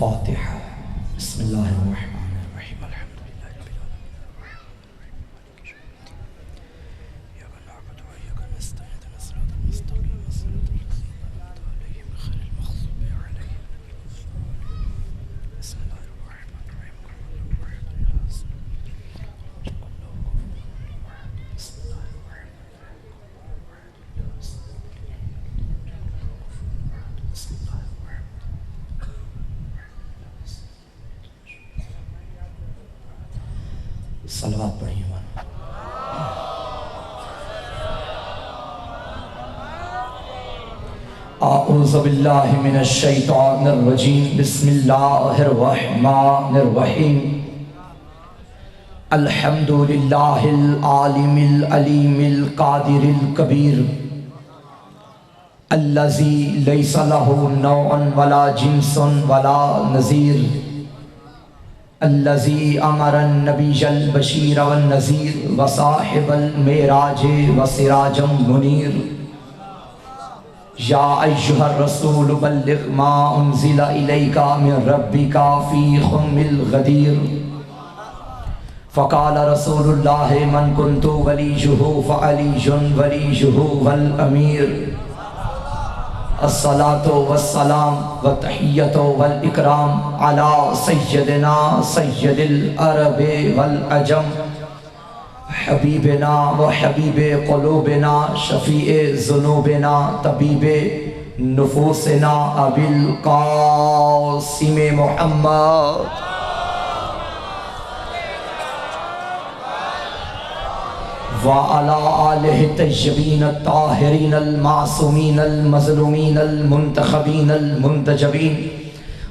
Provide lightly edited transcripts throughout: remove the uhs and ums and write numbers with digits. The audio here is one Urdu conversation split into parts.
الفاتحہ۔ بسم اللہ الرحمن الرحیم، الحمد للہ رب صلوات پڑھیے مولانا۔ اعوذ باللہ من الشیطان الرجیم، بسم اللہ الرحمن الرحیم۔ الحمد للہ العالم العلیم القادر الکبیر، الذی لیس لہ نوع ولا جنس ولا نظیر، الذي امر النبي البشير والنذير وصاحب المعراج وسراجا منير، يا ايها الرسول بلغ ما انزل اليك من ربك في خم الغدير، فقال رسول الله من كنت وليه فعلي وليه والامير، الصلاة والسلام والتحیة والإکرام على سیدنا سید العرب والعجم، حبیبنا وحبیب قلوبنا شفیع ذنوبنا طبیب نفوسنا ابی القاسم محمد، وعلى آلہ الطیبین الطاہرین المعصومین المظلومین المنتخبین المنتجبین،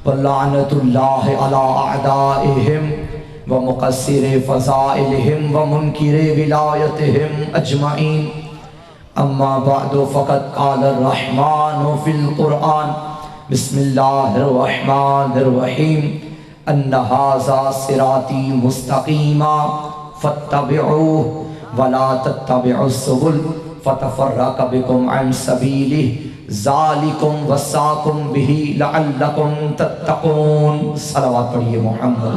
واللعنۃ اللہ علی اعدائہم ومقصر فضائلہم ومنکر ولایتہم اجمعین، اما بعد فقد قال الرحمن فی القرآن، بسم اللہ الرحمن الرحیم، ان ھذا صراطی مستقیما فاتبعوہ ولا تتبعوا السبل فتفرق بكم عن سبيله ذلكم وصاكم به لعلكم تتقون۔ صلوات پڑھیے محمد۔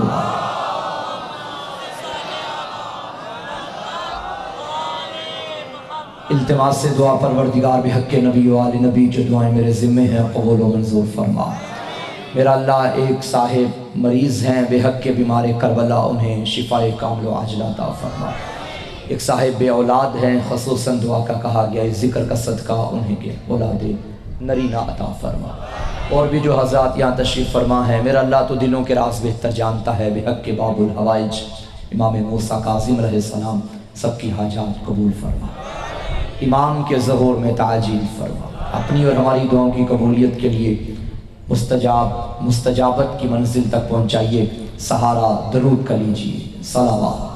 التماس سے دعا پروردگار بحق کے نبی و آل نبی، جو دعائیں میرے ذمے ہیں قبول و منظور فرما۔ میرا اللہ ایک صاحب مریض ہیں بحق کے بیمار کربلا، انہیں شفاء کامل و عاجلہ عطا فرما۔ ایک صاحب بے اولاد ہیں، خصوصاً دعا کا کہا گیا ہے، ذکر کا صدقہ انہیں کے اولاد نرینہ عطا فرما۔ اور بھی جو حضرات یہاں تشریف فرما ہیں، میرا اللہ تو دلوں کے راز بہتر جانتا ہے، بحق کے باب الحوائج امام موسیٰ کاظم علیہ السلام سب کی حاجات قبول فرما، امام کے ظہور میں تعجیل فرما، اپنی اور ہماری دعاؤں کی قبولیت کے لیے مستجابت کی منزل تک پہنچائیے۔ سہارا درود کا لیجیے، صلوات۔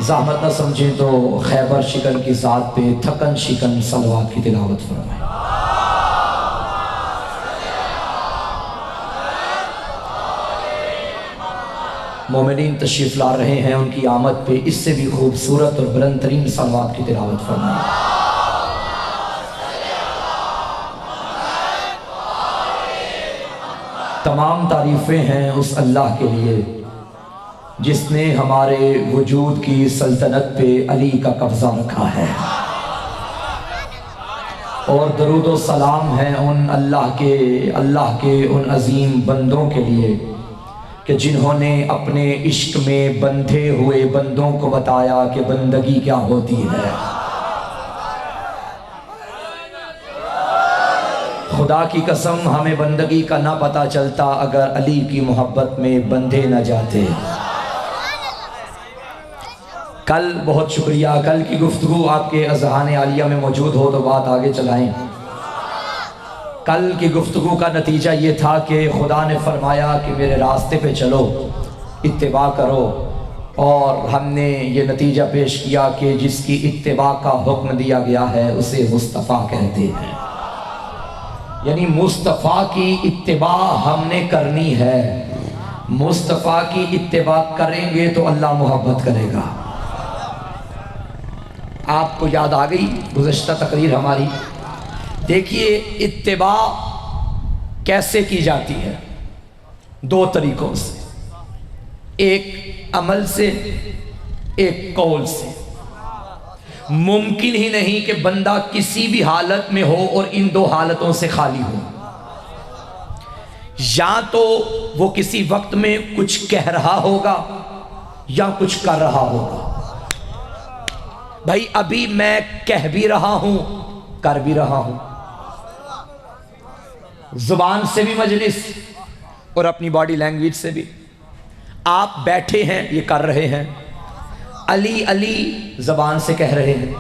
زحمت نہ سمجھیں تو خیبر شکن کی ذات پہ تھکن شکن صلوات کی تلاوت فرمائیں۔ مومنین تشریف لا رہے ہیں، ان کی آمد پہ اس سے بھی خوبصورت اور بلند ترین صلوات کی تلاوت فرمائیں۔ تمام تعریفیں ہیں اس اللہ کے لیے جس نے ہمارے وجود کی سلطنت پہ علی کا قبضہ رکھا ہے، اور درود و سلام ہیں ان اللہ کے ان عظیم بندوں کے لیے کہ جنہوں نے اپنے عشق میں بندھے ہوئے بندوں کو بتایا کہ بندگی کیا ہوتی ہے۔ خدا کی قسم ہمیں بندگی کا نہ پتہ چلتا اگر علی کی محبت میں بندھے نہ جاتے۔ کل بہت شکریہ، کل کی گفتگو آپ کے اذہان عالیہ میں موجود ہو تو بات آگے چلائیں۔ کل کی گفتگو کا نتیجہ یہ تھا کہ خدا نے فرمایا کہ میرے راستے پہ چلو، اتباع کرو، اور ہم نے یہ نتیجہ پیش کیا کہ جس کی اتباع کا حکم دیا گیا ہے اسے مصطفیٰ کہتے ہیں، یعنی مصطفیٰ کی اتباع ہم نے کرنی ہے۔ مصطفیٰ کی اتباع کریں گے تو اللہ محبت کرے گا۔ آپ کو یاد آ گئی گزشتہ تقریر ہماری، دیکھیے اتباع کیسے کی جاتی ہے؟ دو طریقوں سے، ایک عمل سے، ایک قول سے۔ ممکن ہی نہیں کہ بندہ کسی بھی حالت میں ہو اور ان دو حالتوں سے خالی ہو۔ یا تو وہ کسی وقت میں کچھ کہہ رہا ہوگا یا کچھ کر رہا ہوگا۔ بھائی ابھی میں کہہ بھی رہا ہوں، کر بھی رہا ہوں، زبان سے بھی مجلس اور اپنی باڈی لینگویج سے بھی۔ آپ بیٹھے ہیں، یہ کر رہے ہیں، علی علی زبان سے کہہ رہے ہیں،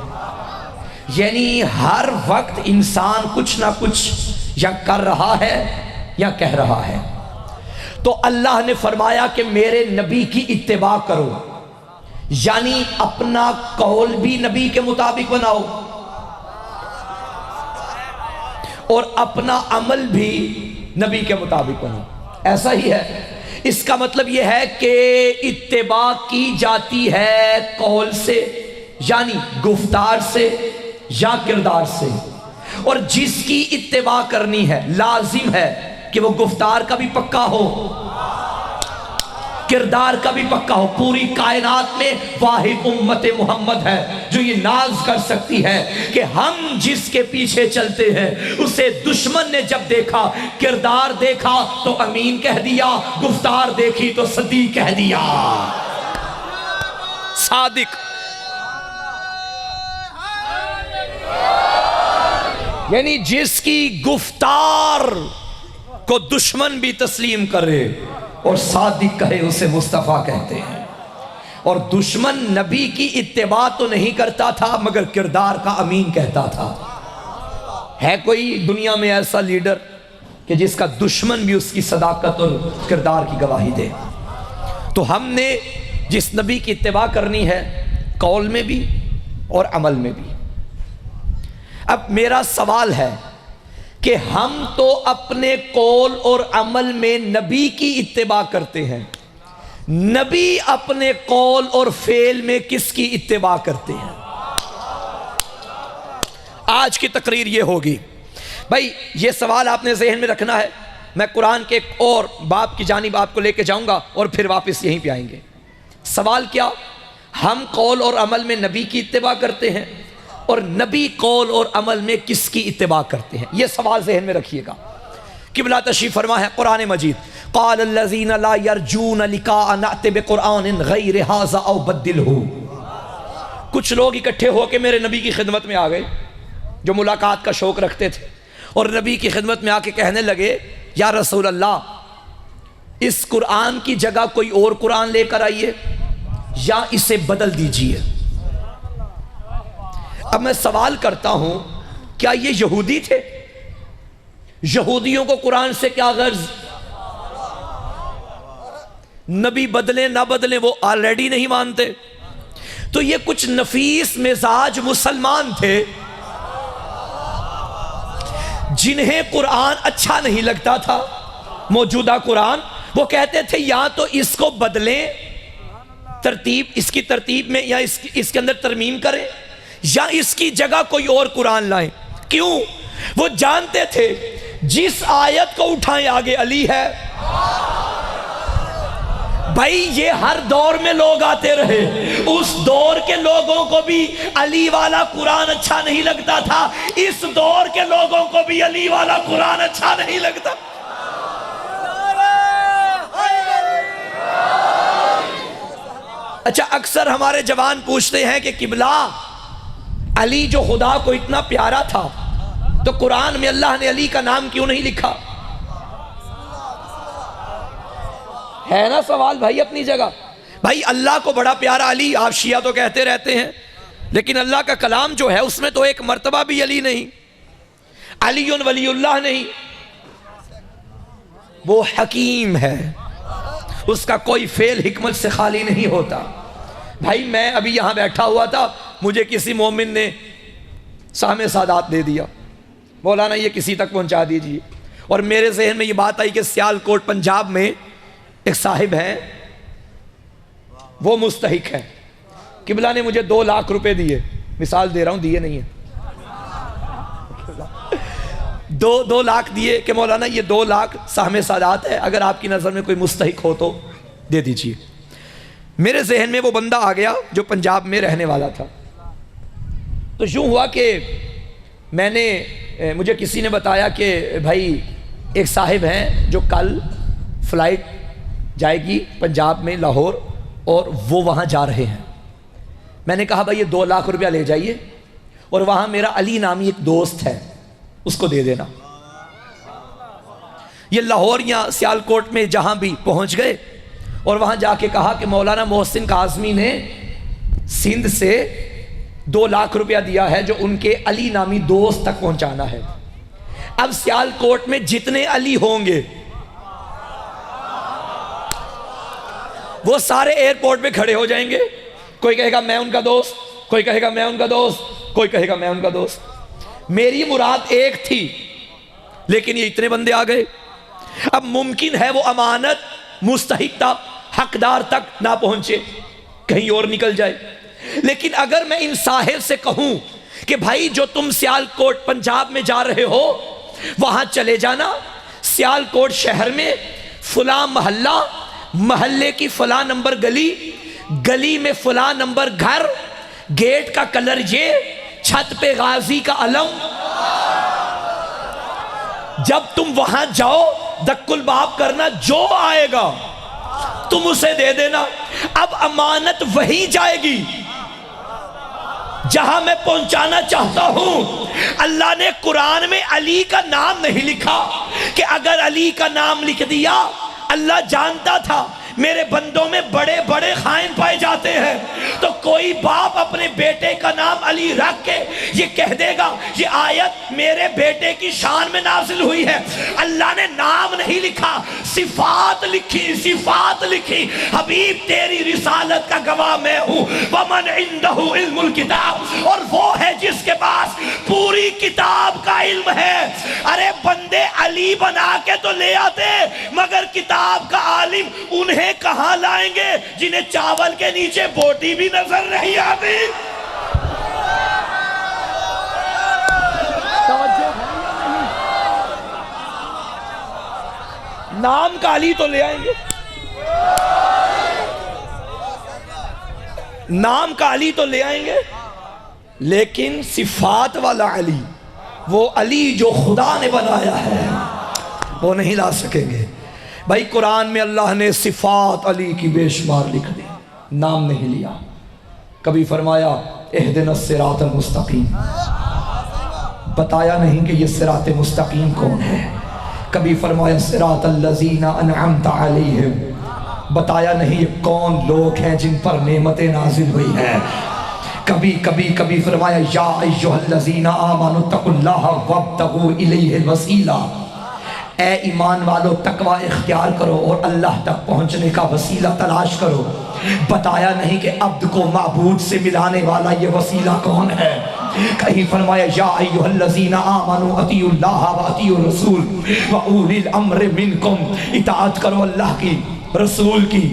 یعنی ہر وقت انسان کچھ نہ کچھ یا کر رہا ہے یا کہہ رہا ہے۔ تو اللہ نے فرمایا کہ میرے نبی کی اتباع کرو، یعنی اپنا قول بھی نبی کے مطابق بناؤ اور اپنا عمل بھی نبی کے مطابق بناؤ۔ ایسا ہی ہے، اس کا مطلب یہ ہے کہ اتباع کی جاتی ہے قول سے، یعنی گفتار سے یا کردار سے، اور جس کی اتباع کرنی ہے لازم ہے کہ وہ گفتار کا بھی پکا ہو، کردار کا بھی پکا ہو۔ پوری کائنات میں واحد امت محمد ہے جو یہ ناز کر سکتی ہے کہ ہم جس کے پیچھے چلتے ہیں اسے دشمن نے جب دیکھا، کردار دیکھا تو امین کہہ دیا، گفتار دیکھی تو صدیق کہہ دیا، صادق۔ یعنی جس کی گفتار کو دشمن بھی تسلیم کرے اور صادق کہے اسے مصطفیٰ کہتے ہیں۔ اور دشمن نبی کی اتباع تو نہیں کرتا تھا مگر کردار کا امین کہتا تھا۔ ہے کوئی دنیا میں ایسا لیڈر کہ جس کا دشمن بھی اس کی صداقت اور کردار کی گواہی دے؟ تو ہم نے جس نبی کی اتباع کرنی ہے قول میں بھی اور عمل میں بھی۔ اب میرا سوال ہے کہ ہم تو اپنے قول اور عمل میں نبی کی اتباع کرتے ہیں، نبی اپنے قول اور فعل میں کس کی اتباع کرتے ہیں؟ آج کی تقریر یہ ہوگی۔ بھائی یہ سوال آپ نے ذہن میں رکھنا ہے۔ میں قرآن کے ایک اور باب کی جانب آپ کو لے کے جاؤں گا اور پھر واپس یہیں پہ آئیں گے۔ سوال کیا؟ ہم قول اور عمل میں نبی کی اتباع کرتے ہیں اور نبی قول اور عمل میں کس کی اتباع کرتے ہیں؟ یہ سوال ذہن میں رکھیے گا۔ قبلہ تشریف فرما ہے قرآن مجید، قال الذین لا یرجون لقاء نأت بقرآن غیر ھذا او بدلہ۔ کچھ لوگ اکٹھے ہو کے میرے نبی کی خدمت میں آ گئے جو ملاقات کا شوق رکھتے تھے، اور نبی کی خدمت میں آ کے کہنے لگے یا رسول اللہ اس قرآن کی جگہ کوئی اور قرآن لے کر آئیے یا اسے بدل دیجئے۔ اب میں سوال کرتا ہوں، کیا یہ یہودی تھے؟ یہودیوں کو قرآن سے کیا غرض؟ نبی بدلیں نہ بدلیں وہ آلریڈی نہیں مانتے۔ تو یہ کچھ نفیس مزاج مسلمان تھے جنہیں قرآن اچھا نہیں لگتا تھا، موجودہ قرآن، وہ کہتے تھے یا تو اس کو بدلیں، ترتیب اس کی ترتیب میں، یا اس کے اندر ترمیم کریں، یا اس کی جگہ کوئی اور قرآن لائیں۔ کیوں؟ وہ جانتے تھے جس آیت کو اٹھائیں آگے علی ہے۔ بھائی یہ ہر دور میں لوگ آتے رہے، اس دور کے لوگوں کو بھی علی والا قرآن اچھا نہیں لگتا تھا، اس دور کے لوگوں کو بھی علی والا قرآن اچھا نہیں لگتا۔ اچھا اکثر ہمارے جوان پوچھتے ہیں کہ قبلہ علی جو خدا کو اتنا پیارا تھا تو قرآن میں اللہ نے علی کا نام کیوں نہیں لکھا؟ ہے نا سوال بھائی اپنی جگہ۔ بھائی اللہ کو بڑا پیارا علی، آپ شیعہ تو کہتے رہتے ہیں، لیکن اللہ کا کلام جو ہے اس میں تو ایک مرتبہ بھی علی نہیں، علی ولی اللہ نہیں۔ وہ حکیم ہے، اس کا کوئی فعل حکمت سے خالی نہیں ہوتا۔ بھائی میں ابھی یہاں بیٹھا ہوا تھا، مجھے کسی مومن نے سہم سعادت دے دیا، مولانا یہ کسی تک پہنچا دیجئے، اور میرے ذہن میں یہ بات آئی کہ سیالکوٹ پنجاب میں ایک صاحب ہیں، وہ مستحق ہیں، قبلہ نے مجھے 2 لاکھ روپے دیے، مثال دے رہا ہوں، دیے نہیں ہیں، دو لاکھ دیے کہ مولانا یہ 2 لاکھ سہم سادات ہے، اگر آپ کی نظر میں کوئی مستحق ہو تو دے دیجئے۔ میرے ذہن میں وہ بندہ آ گیا جو پنجاب میں رہنے والا تھا۔ تو یوں ہوا کہ مجھے کسی نے بتایا کہ بھائی ایک صاحب ہیں جو کل فلائٹ جائے گی پنجاب میں لاہور، اور وہ وہاں جا رہے ہیں۔ میں نے کہا بھائی یہ 2 لاکھ روپیہ لے جائیے، اور وہاں میرا علی نامی ایک دوست ہے اس کو دے دینا۔ یہ لاہور یا سیالکوٹ میں جہاں بھی پہنچ گئے، اور وہاں جا کے کہا کہ مولانا محسن کاظمی نے سندھ سے 2 لاکھ روپیہ دیا ہے جو ان کے علی نامی دوست تک پہنچانا ہے۔ اب سیالکوٹ میں جتنے علی ہوں گے وہ سارے ایئرپورٹ پہ کھڑے ہو جائیں گے، کوئی کہے گا میں ان کا دوست، کوئی کہے گا میں ان کا دوست، کوئی کہے گا میں ان کا دوست۔ میری مراد ایک تھی لیکن یہ اتنے بندے آ گئے۔ اب ممکن ہے وہ امانت مستحق تھا، حقدار تک نہ پہنچے، کہیں اور نکل جائے۔ لیکن اگر میں ان صاحب سے کہوں کہ بھائی جو تم سیالکوٹ پنجاب میں جا رہے ہو وہاں چلے جانا، سیالکوٹ شہر میں فلاں محلہ، محلے کی فلاں نمبر گلی، گلی میں فلاں نمبر گھر، گیٹ کا کلر یہ، چھت پہ غازی کا علم، جب تم وہاں جاؤ دک الباب کرنا، جو آئے گا تم اسے دے دینا۔ اب امانت وہی جائے گی جہاں میں پہنچانا چاہتا ہوں۔ اللہ نے قرآن میں علی کا نام نہیں لکھا کہ اگر علی کا نام لکھ دیا، اللہ جانتا تھا میرے بندوں میں بڑے بڑے خائن پائے جاتے ہیں، تو کوئی باپ اپنے بیٹے کا نام علی رکھ کے یہ کہہ دے گا یہ آیت میرے بیٹے کی شان میں نازل ہوئی ہے۔ اللہ نے نام نہیں لکھا، صفات لکھی، صفات لکھی۔ حبیب تیری رسالت کا گواہ میں ہوں، وَمَنْ عِنْدَهُ عِلْمُ الْكِتَابِ، اور وہ ہے جس کے پاس پوری کتاب کا علم ہے۔ ارے بندے علی بنا کے تو لے آتے، مگر کتاب کا عالم انہیں کہاں لائیں گے جنہیں چاول کے نیچے بوٹی بھی نظر نہیں آتی۔ نام کا علی تو لے آئیں گے، نام کا علی تو لے آئیں گے، لیکن صفات والا علی، وہ علی جو خدا نے بنایا ہے، وہ نہیں لا سکیں گے۔ بھائی قرآن میں اللہ نے صفات علی کی بے شمار لکھ دی، نام نہیں لیا۔ کبھی فرمایا اہدنا الصراط المستقیم، بتایا نہیں کہ یہ صراط مستقیم کون ہے۔ کبھی فرمایا صراط الذین انعمت علیہم، بتایا نہیں یہ کون لوگ ہیں جن پر نعمتیں نازل ہوئی ہیں۔ کبھی فرمایا یا ایھا الذین آمنوا اتقوا اللہ وابتغوا الیہ الوسیلہ، اے ایمان والو تقوی اختیار کرو اور اللہ تک پہنچنے کا وسیلہ تلاش کرو۔ بتایا نہیں کہ عبد کو معبود سے ملانے والا یہ وسیلہ کون ہے۔ کہیں فرمایا یا ایھا الذین آمنوا اطیعوا اللہ واطیعوا الرسول واولی الامر منکم، اطاعت کرو اللہ کی، رسول کی،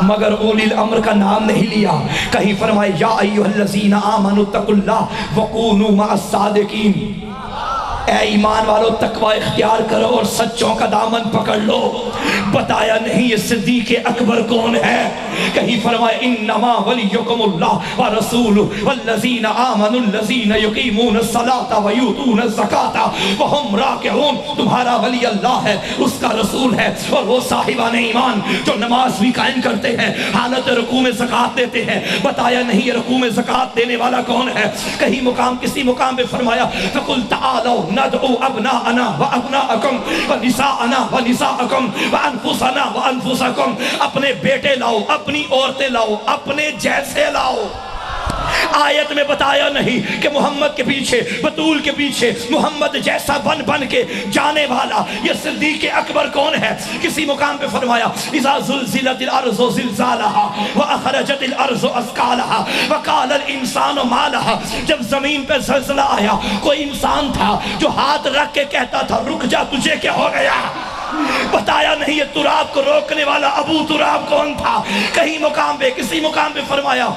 مگر اولی الامر کا نام نہیں لیا۔ کہیں فرمایا یا ایھا الذین آمنوا اتقوا اللہ وکونوا مع الصادقین، اے ایمان والو تقوی اختیار کرو اور سچوں کا دامن پکڑ لو۔ بتایا نہیں یہ صدیق اکبر کون ہے۔ کہیں فرمایا انما ولیکم اللہ ورسولہ والذین آمنوا الذین یقیمون الصلاۃ ویؤتون الزکاۃ وہم راکعون، تمہارا ولی اللہ ہے، اس کا رسول ہے، اور وہ صاحبان ایمان جو نماز بھی قائم کرتے ہیں، حالت رکوع میں زکوٰۃ دیتے ہیں۔ بتایا نہیں یہ رکوع میں زکوٰۃ دینے والا کون ہے۔ کہیں کسی مقام پہ فرمایا فقل تعالوا ندعو ابناءنا وابناءکم ونساءنا ونساءکم وانفسنا وانفسکم، اپنے بیٹے لاؤ، اپنی عورتیں لاؤ، اپنے جیسے لاؤ۔ آیت میں بتایا نہیں کہ محمد کے پیچھے، بطول کے پیچھے محمد جیسا بن کے جانے والا یہ صدیق اکبر کون ہے۔ کسی مقام پہ فرمایا اذا زلزلت الارض زلزالها واخرجت الارض اثقالها وقال الانسان ما لها، جب زمین پہ زلزلہ آیا کوئی انسان تھا جو ہاتھ رکھ کے کہتا تھا رک جا تجھے کیا ہو گیا۔ بتایا نہیں یہ تراب کو روکنے والا ابو تراب کون تھا۔ کہیں مقام پہ کسی مقام پہ فرمایا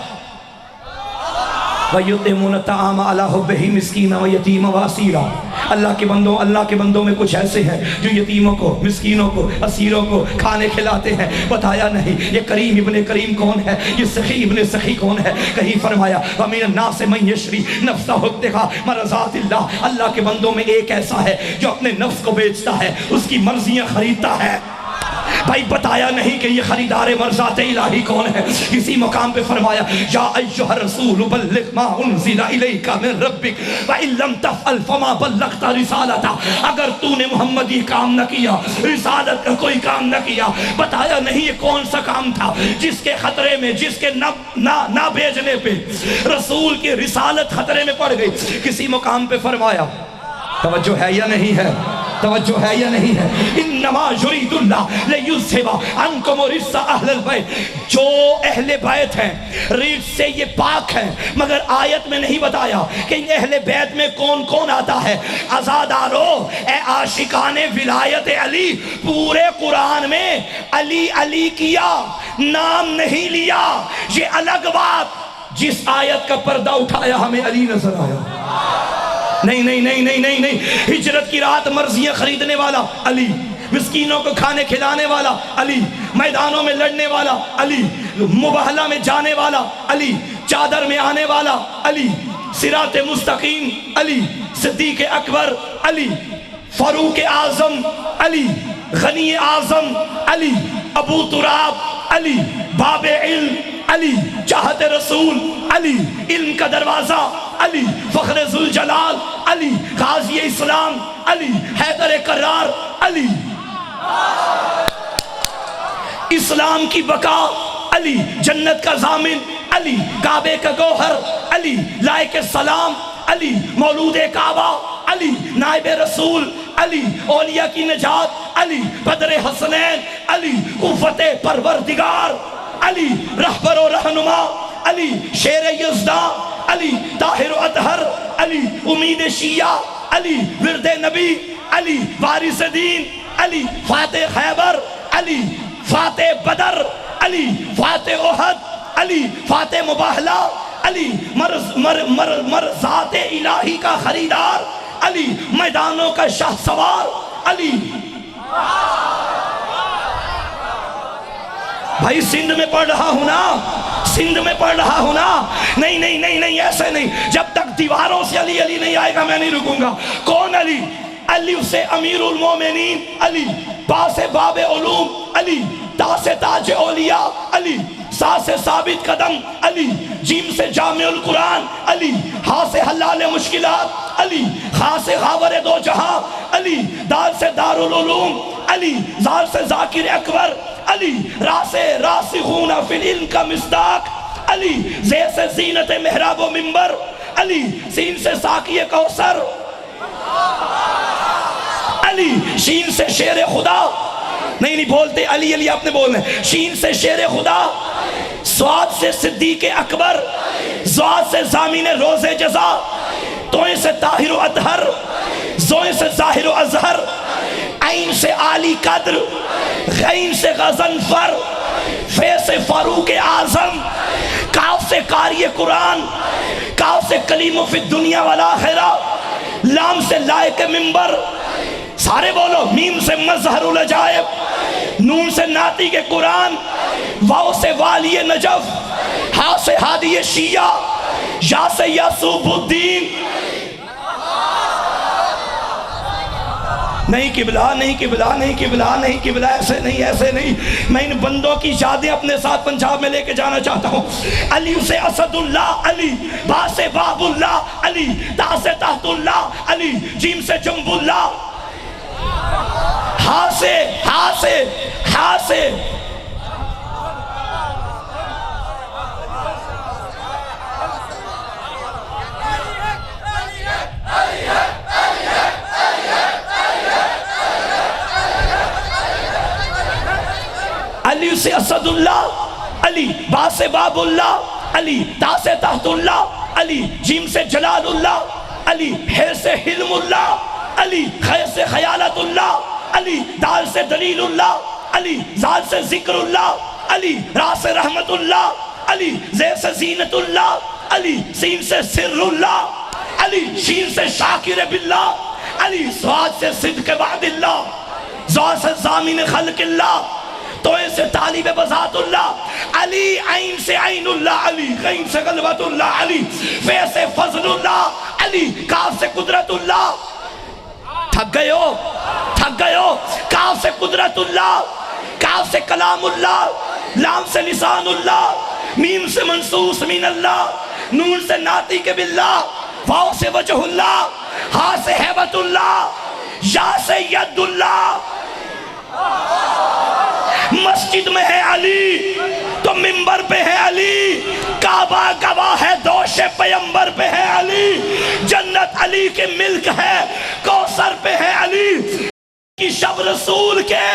وَيُطْعِمُونَ الطَّعَامَ عَلَىٰ حُبِّهِ مِسْكِينًا وَيَتِيمًا وَأَسِيرًا۔ اللہ کے بندوں میں کچھ ایسے ہیں جو یتیموں کو، مسکینوں کو، اسیروں کو کھانے کھلاتے ہیں۔ بتایا نہیں یہ کریم ابن کریم کون ہے، یہ سخی ابن سخی کون ہے؟ کہیں فرمایا وَمِنَ النَّاسِ مَن يَشْرِي نَفْسَهُ ابْتِغَاءَ مَرْضَاتِ اللَّهِ۔ اللہ کے بندوں میں ایک ایسا ہے جو اپنے نفس کو بیچتا ہے، اس کی مرضیاں خریدتا ہے۔ بھائی بتایا نہیں کہ یہ خریدار مرضات الہی کون ہے؟ کسی مقام پہ فرمایا یا ایھا الرسول بلغ ما انزل الیک من ربک وان لم تفعل فما بلغت رسالتہ۔ اگر تو نے محمد یہ کام نہ کیا، رسالت کا کوئی کام نہ کیا، بتایا نہیں یہ کون سا کام تھا جس کے خطرے میں، جس کے نہ بھیجنے پہ رسول کی رسالت خطرے میں پڑ گئی۔ کسی مقام پہ فرمایا، توجہ ہے یا نہیں ہے؟ توجہ ہے یا نہیں ہے؟ انما یرید اللہ لیذھب عنکم الرجس اہل البیت۔ جو اہل بیت ہیں ریت سے یہ پاک ہیں، مگر آیت میں نہیں بتایا کہ ان اہل بیت میں کون کون آتا ہے۔ عزادارو، اے عاشقان ولایت علی، پورے قرآن میں علی علی کیا، نام نہیں لیا۔ یہ الگ بات، جس آیت کا پردہ اٹھایا ہمیں علی نظر آیا۔ نہیں نہیں نہیں نہیں نہیں نہیں، ہجرت کی رات مرضیاں خریدنے والا علی، مسکینوں کو کھانے کھلانے والا علی، میدانوں میں لڑنے والا علی، مباہلہ میں جانے والا علی، چادر میں آنے والا علی، صراط مستقیم علی، صدیق اکبر علی، فاروق اعظم علی، غنی اعظم علی، ابو تراب علی، باب علم علی، چاہت رسول علی، علم کا دروازہ علی، فخر ذوالجلال علی، غازی اسلام علی، حیدر کرار علی، اسلام کی بقا علی، جنت کا ضامن علی، کعبے کا گوہر علی، لائق السلام علی، مولود کعبہ علی، نائب رسول علی، اولیاء کی نجات علی، بدر حسنین علی، قوت پروردگار علی، رہبر و رہنما علی، شیر یزداں علی، طاہر و اطہر علی، امید شیعہ علی، ورد نبی علی، وارث دین علی، فاتح خیبر علی، فاتح بدر علی، فاتح احد علی، فاتح مباہلہ علی، مرضات الہی کا خریدار علی، میدانوں کا شاہ سوار علی۔ بھائی سندھ میں پڑھ رہا ہوں نا، سندھ میں پڑھ رہا ہوں نا۔ نہیں نہیں نہیں نہیں، ایسے نہیں، جب تک دیواروں سے علی علی نہیں آئے گا میں نہیں رکوں گا۔ کون علی؟ علی سے امیر المومنین علی، با سے باب علوم علی، تا سے تاج اولیاء علی، سا سے ثابت قدم علی، جیم سے جامع القرآن علی، ہا سے حلال مشکلات علی، خا سے خاور دو جہاں علی، دال سے دار العلوم علی، زال سے ذاکر اکبر علی، را سے راسخون فی العلم کا مصداق علی، زے سے زینت محراب و منبر علی، سین سے ساقی کوثر علی، شین سے شیر خدا، نہیں بولتے علی علی آپ نے بولنا ہے، شین سے شیر خدا، سواد سے صدیق اکبر، زواد سے ضامن روز جزا، توئیں سے طاہر و اطہر، زوئیں سے ظاہر و اظہر، عین سے عالی قدر، غین سے غضنفر، فے سے فاروق اعظم، کاف سے قاری قرآن، کاف سے کلیم فی الدنیا والآخرہ، لام سے لائق منبر، سارے بولو، میم سے مظہر العجائب، نون سے ناطق کے قرآن، واو سے والی نجف، ہا سے ہادی شیعہ، یا سے یعصوب الدین۔ نہیں قبلہ نہیں قبلہ نہیں قبلہ نہیں قبلہ، ایسے نہیں ایسے نہیں۔ میں ان بندوں کی یادیں اپنے ساتھ پنجاب میں لے کے جانا چاہتا ہوں۔ علی سے اسد اللہ علی، با سے باب اللہ علی، تا سے تحت اللہ علی، جیم سے جنب اللہ، ہا سے ہا سے ہا سے علی سے اسد اللہ علی، با سے باب اللہ علی، تا سے تحت اللہ علی، جیم سے جلال اللہ علی، ہے سے حلم اللہ علی، خے سے خیالت اللہ علی، دال سے دلیل اللہ علی، زال سے ذکر اللہ علی، را سے رحمت اللہ علی، زے سے زینت اللہ علی سین سے سر اللہ، علی شین سے شاکر باللہ، علی سواد سے صدق وعد اللہ، زوال سے ضامن خلق اللہ، توئے سے طالب بذات اللہ، علی عین سے عین اللہ، علی غین سے غلبت اللہ، علی فے سے فضل اللہ، علی کاف سے قدرت اللہ. تھک گئے ہو، تھک گئے ہو. کاف سے قدرت اللہ، کاف سے کلام اللہ، لام سے لسان اللہ، میم سے منصوص من اللہ، نون سے ناطق باللہ، واو سے وجہ اللہ، ہاں سے حیبت اللہ، یا سے ید اللہ. مسجد میں ہے علی تو منبر پہ ہے علی، کعبہ گواہ ہے دوش پیمبر پہ ہے علی، جنت علی کے ملک ہے کوثر پہ ہے علی، کی شب رسول کے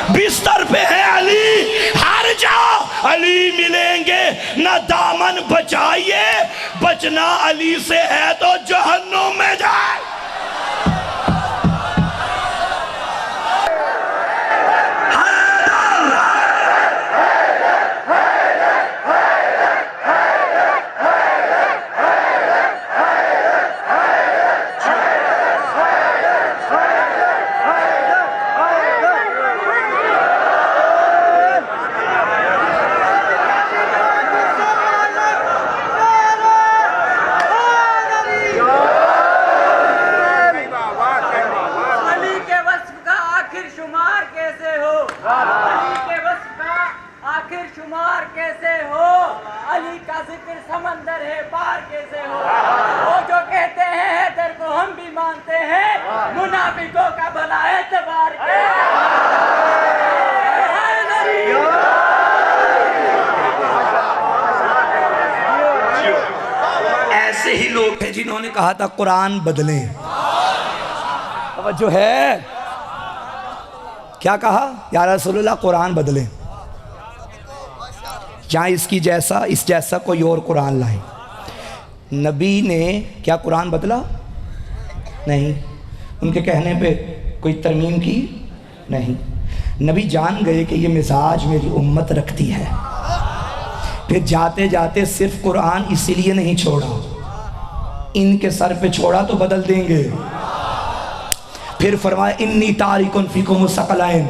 بستر پہ ہے علی. ہر جا علی ملیں گے، نہ دامن بچائیے، بچنا علی سے ہے تو جہنم میں جائے. سمندر ہے پار کیسے ہو، وہ جو کہتے ہیں حیدر کو ہم بھی مانتے ہیں، منافقوں کا بھلا اعتبار ایسے ہی لوگ ہیں جنہوں نے کہا تھا قرآن بدلیں. توجہ ہے، کیا کہا؟ یا رسول اللہ قرآن بدلیں، جہاں اس کی جیسا اس جیسا کوئی اور قرآن لائیں. نبی نے کیا قرآن بدلا؟ نہیں. ان کے کہنے پہ کوئی ترمیم کی؟ نہیں. نبی جان گئے کہ یہ مزاج میری امت رکھتی ہے، پھر جاتے جاتے صرف قرآن اسی لیے نہیں چھوڑا، ان کے سر پہ چھوڑا تو بدل دیں گے. پھر فرمایا انی تارکن فیکم الثقلین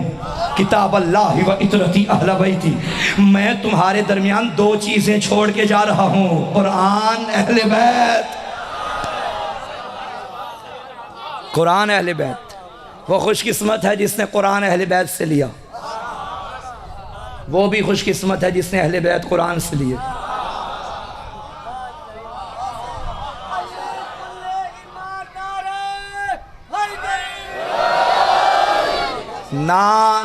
کتاب اللہ و اطرتی اہل بیتی، میں تمہارے درمیان دو چیزیں چھوڑ کے جا رہا ہوں، قرآن اہل بیت. قرآن اہل بیت. وہ خوش قسمت ہے جس نے قرآن اہل بیت سے لیا، وہ بھی خوش قسمت ہے جس نے اہل بیت قرآن سے لیے.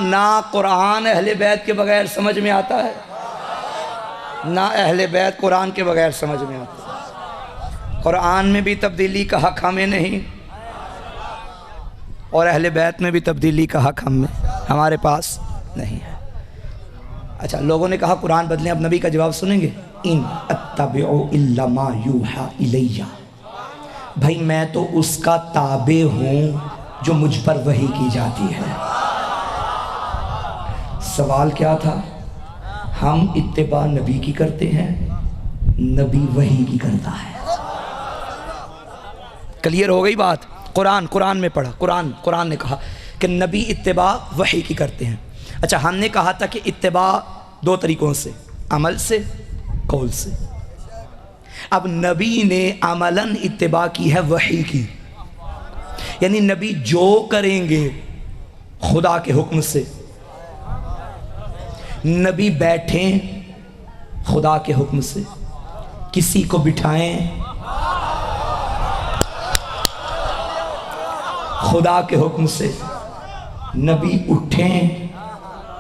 نہ قرآن اہل بیت کے بغیر سمجھ میں آتا ہے، نہ اہل بیت قرآن کے بغیر سمجھ میں آتا ہے. قرآن میں بھی تبدیلی کا حق ہمیں نہیں، اور اہل بیت میں بھی تبدیلی کا حق ہمارے پاس نہیں ہے. اچھا، لوگوں نے کہا قرآن بدلیں، اب نبی کا جواب سنیں گے. ان اتبع الا ما یوحى الیہ، بھائی میں تو اس کا تابع ہوں جو مجھ پر وحی کی جاتی ہے. سوال کیا تھا؟ ہم اتباع نبی کی کرتے ہیں، نبی وحی کی کرتا ہے. کلیئر ہو گئی بات؟ قرآن میں پڑھا، قرآن نے کہا کہ نبی اتباع وحی کی کرتے ہیں. اچھا، ہم نے کہا تھا کہ اتباع دو طریقوں سے، عمل سے، قول سے. اب نبی نے عملاً اتباع کی ہے وحی کی، یعنی نبی جو کریں گے خدا کے حکم سے. نبی بیٹھیں خدا کے حکم سے، کسی کو بٹھائیں خدا کے حکم سے، نبی اٹھیں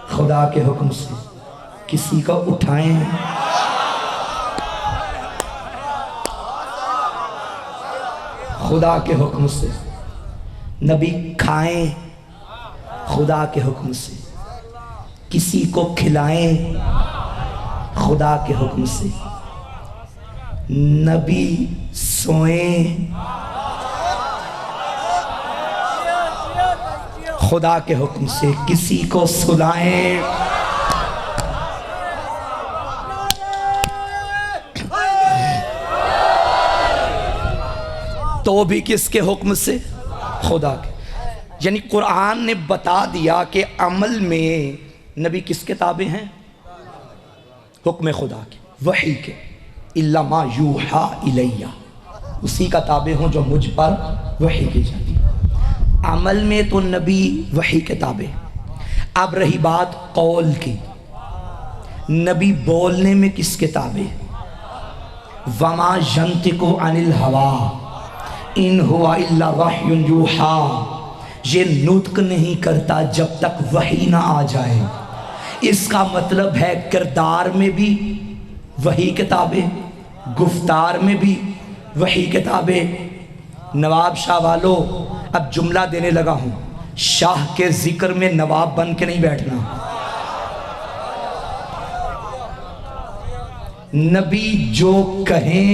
خدا کے حکم سے، کسی کو اٹھائیں خدا کے حکم سے. نبی کھائیں خدا کے حکم سے، کسی کو کھلائیں خدا کے حکم سے. نبی سوئیں خدا کے حکم سے، کسی کو سلائیں. تو بھی کس کے حکم سے؟ خدا کے. یعنی قرآن نے بتا دیا کہ عمل میں نبی کس کے تابع ہیں؟ حکم خدا کے، وحی کے. الا ما یوحا الیہ، اسی کا تابع ہوں جو مجھ پر وحی کی جاتی. عمل میں تو نبی وحی کے تابع. اب رہی بات قول کی، نبی بولنے میں کس کے تابع؟ وما ینطق عن الہوی ان هو الا وحی یوحا، یہ نطق نہیں کرتا جب تک وحی نہ آ جائے. اس کا مطلب ہے کردار میں بھی وحی کے تابع، گفتار میں بھی وحی کے تابع. نواب شاہ والو، اب جملہ دینے لگا ہوں، شاہ کے ذکر میں نواب بن کے نہیں بیٹھنا. نبی جو کہیں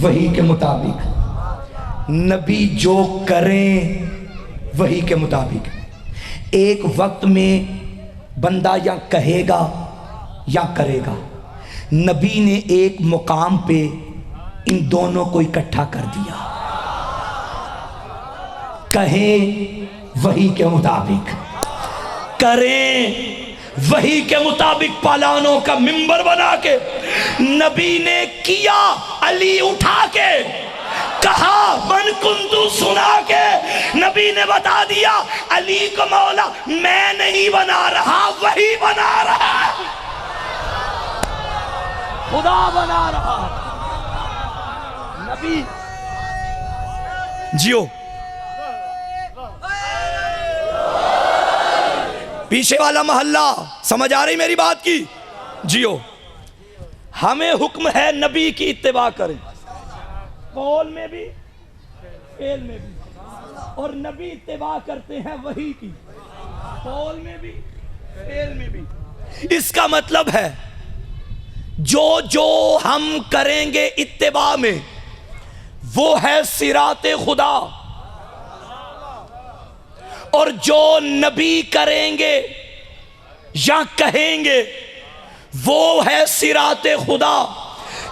وحی کے مطابق، نبی جو کریں وحی کے مطابق. ایک وقت میں بندہ یا کہے گا یا کرے گا. نبی نے ایک مقام پہ ان دونوں کو اکٹھا کر دیا. کہیں وحی کے مطابق، کریں وحی کے مطابق. پالانوں کا منبر بنا کے نبی نے کیا، علی اٹھا کے کہا من کنتو سنا کے نبی نے بتا دیا علی کو مولا میں نہیں بنا رہا، وحی بنا رہا، خدا بنا رہا. نبی جیو. پیچھے والا محلہ سمجھ آ رہی میری بات کی؟ جیو. ہمیں حکم ہے نبی کی اتباع کریں، قول میں بھی فعل میں بھی. اور نبی اتباع کرتے ہیں وحی کی، قول میں بھی فعل میں بھی. اس کا مطلب ہے جو ہم کریں گے اتباع میں وہ ہے صراط خدا، اور جو نبی کریں گے یا کہیں گے وہ ہے صراط خدا.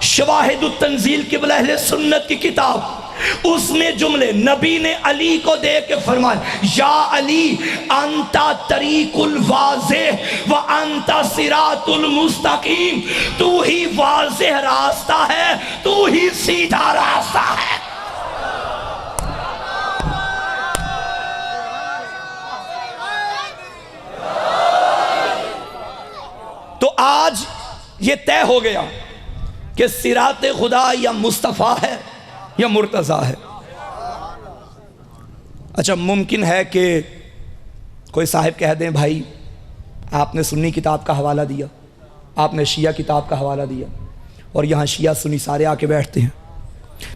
شواہد التنزیل قبلہ اہل سنت کی کتاب، اس میں جملے نبی نے علی کو دے کے فرمایا یا علی انتا طریق الواضح و انتا صراط المستقیم، تو ہی واضح راستہ ہے، تو ہی سیدھا راستہ ہے. تو آج یہ طے ہو گیا کہ صراط خدا یا مصطفیٰ ہے یا مرتضیٰ ہے. اچھا ممکن ہے کہ کوئی صاحب کہہ دیں بھائی آپ نے سنی کتاب کا حوالہ دیا، آپ نے شیعہ کتاب کا حوالہ دیا، اور یہاں شیعہ سنی سارے آ کے بیٹھتے ہیں.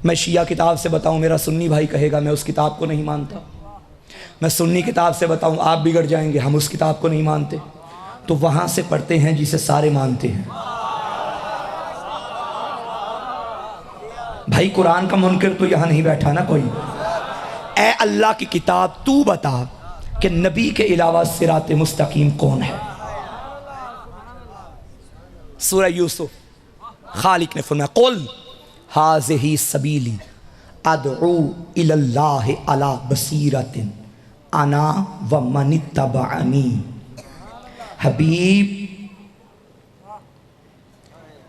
میں شیعہ کتاب سے بتاؤں میرا سنی بھائی کہے گا میں اس کتاب کو نہیں مانتا. میں سنی کتاب سے بتاؤں آپ بگڑ جائیں گے، ہم اس کتاب کو نہیں مانتے. تو وہاں سے پڑھتے ہیں جسے سارے مانتے ہیں. بھائی قرآن کا منکر تو یہاں نہیں بیٹھا نا کوئی. اے اللہ کی کتاب تو بتا کہ نبی کے علاوہ صراط مستقیم کون ہے؟ سورہ یوسف خالق نے فرمایا قل ھذہ سبیلی ادعو الی اللہ علی بصیرۃ انا ومن اتبعنی. حبیب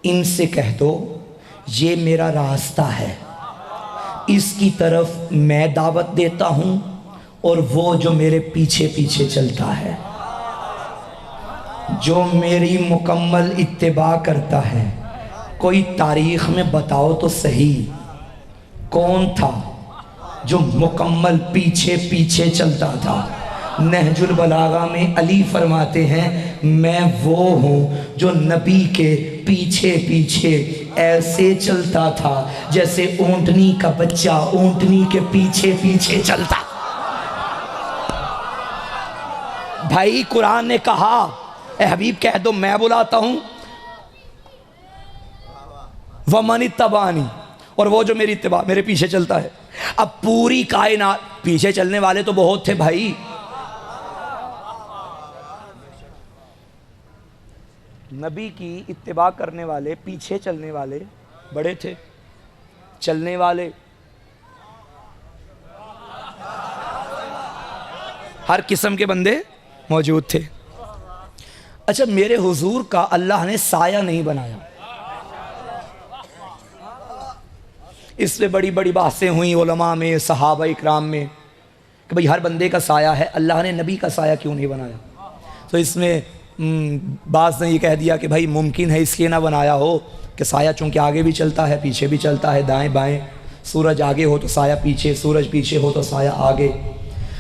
ان سے کہہ دو یہ میرا راستہ ہے، اس کی طرف میں دعوت دیتا ہوں اور وہ جو میرے پیچھے پیچھے چلتا ہے، جو میری مکمل اتباع کرتا ہے. کوئی تاریخ میں بتاؤ تو صحیح کون تھا جو مکمل پیچھے پیچھے چلتا تھا؟ نہج البلاغہ میں علی فرماتے ہیں میں وہ ہوں جو نبی کے پیچھے پیچھے ایسے چلتا تھا جیسے اونٹنی کا بچہ اونٹنی کے پیچھے پیچھے چلتا. بھائی قرآن نے کہا اے حبیب کہہ دو میں بلاتا ہوں وَمَنِ اتَّبَعَنِی، اور وہ جو میری اتباع میرے پیچھے چلتا ہے. اب پوری کائنات پیچھے چلنے والے تو بہت تھے بھائی. نبی کی اتباع کرنے والے پیچھے چلنے والے بڑے تھے. چلنے والے ہر قسم کے بندے موجود تھے۔ اچھا میرے حضور کا اللہ نے سایہ نہیں بنایا، اس پہ بڑی بڑی بحثیں ہوئیں علماء میں، صحابہ اکرام میں کہ بھئی ہر بندے کا سایہ ہے، اللہ نے نبی کا سایہ کیوں نہیں بنایا؟ تو اس میں بعض نے یہ کہہ دیا کہ بھائی ممکن ہے اس لیے نہ بنایا ہو کہ سایہ چونکہ آگے بھی چلتا ہے پیچھے بھی چلتا ہے، دائیں بائیں، سورج آگے ہو تو سایہ پیچھے، سورج پیچھے ہو تو سایہ آگے۔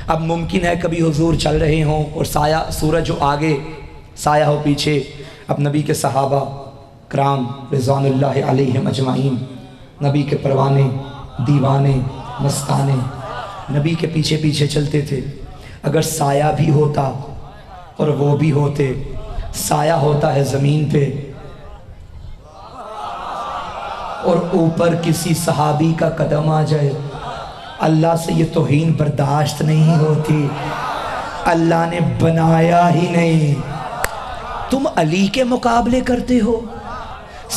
اب ممکن ہے کبھی حضور چل رہے ہوں اور سایہ سورج ہو آگے سایہ ہو پیچھے۔ اب نبی کے صحابہ کرام رضوان اللہ علیہم اجمعین، نبی کے پروانے، دیوانے، مستانے، نبی کے پیچھے پیچھے چلتے تھے۔ اگر سایہ بھی ہوتا اور وہ بھی ہوتے، سایہ ہوتا ہے زمین پہ اور اوپر کسی صحابی کا قدم آ جائے، اللہ سے یہ توہین برداشت نہیں ہوتی، اللہ نے بنایا ہی نہیں۔ تم علی کے مقابلے کرتے ہو،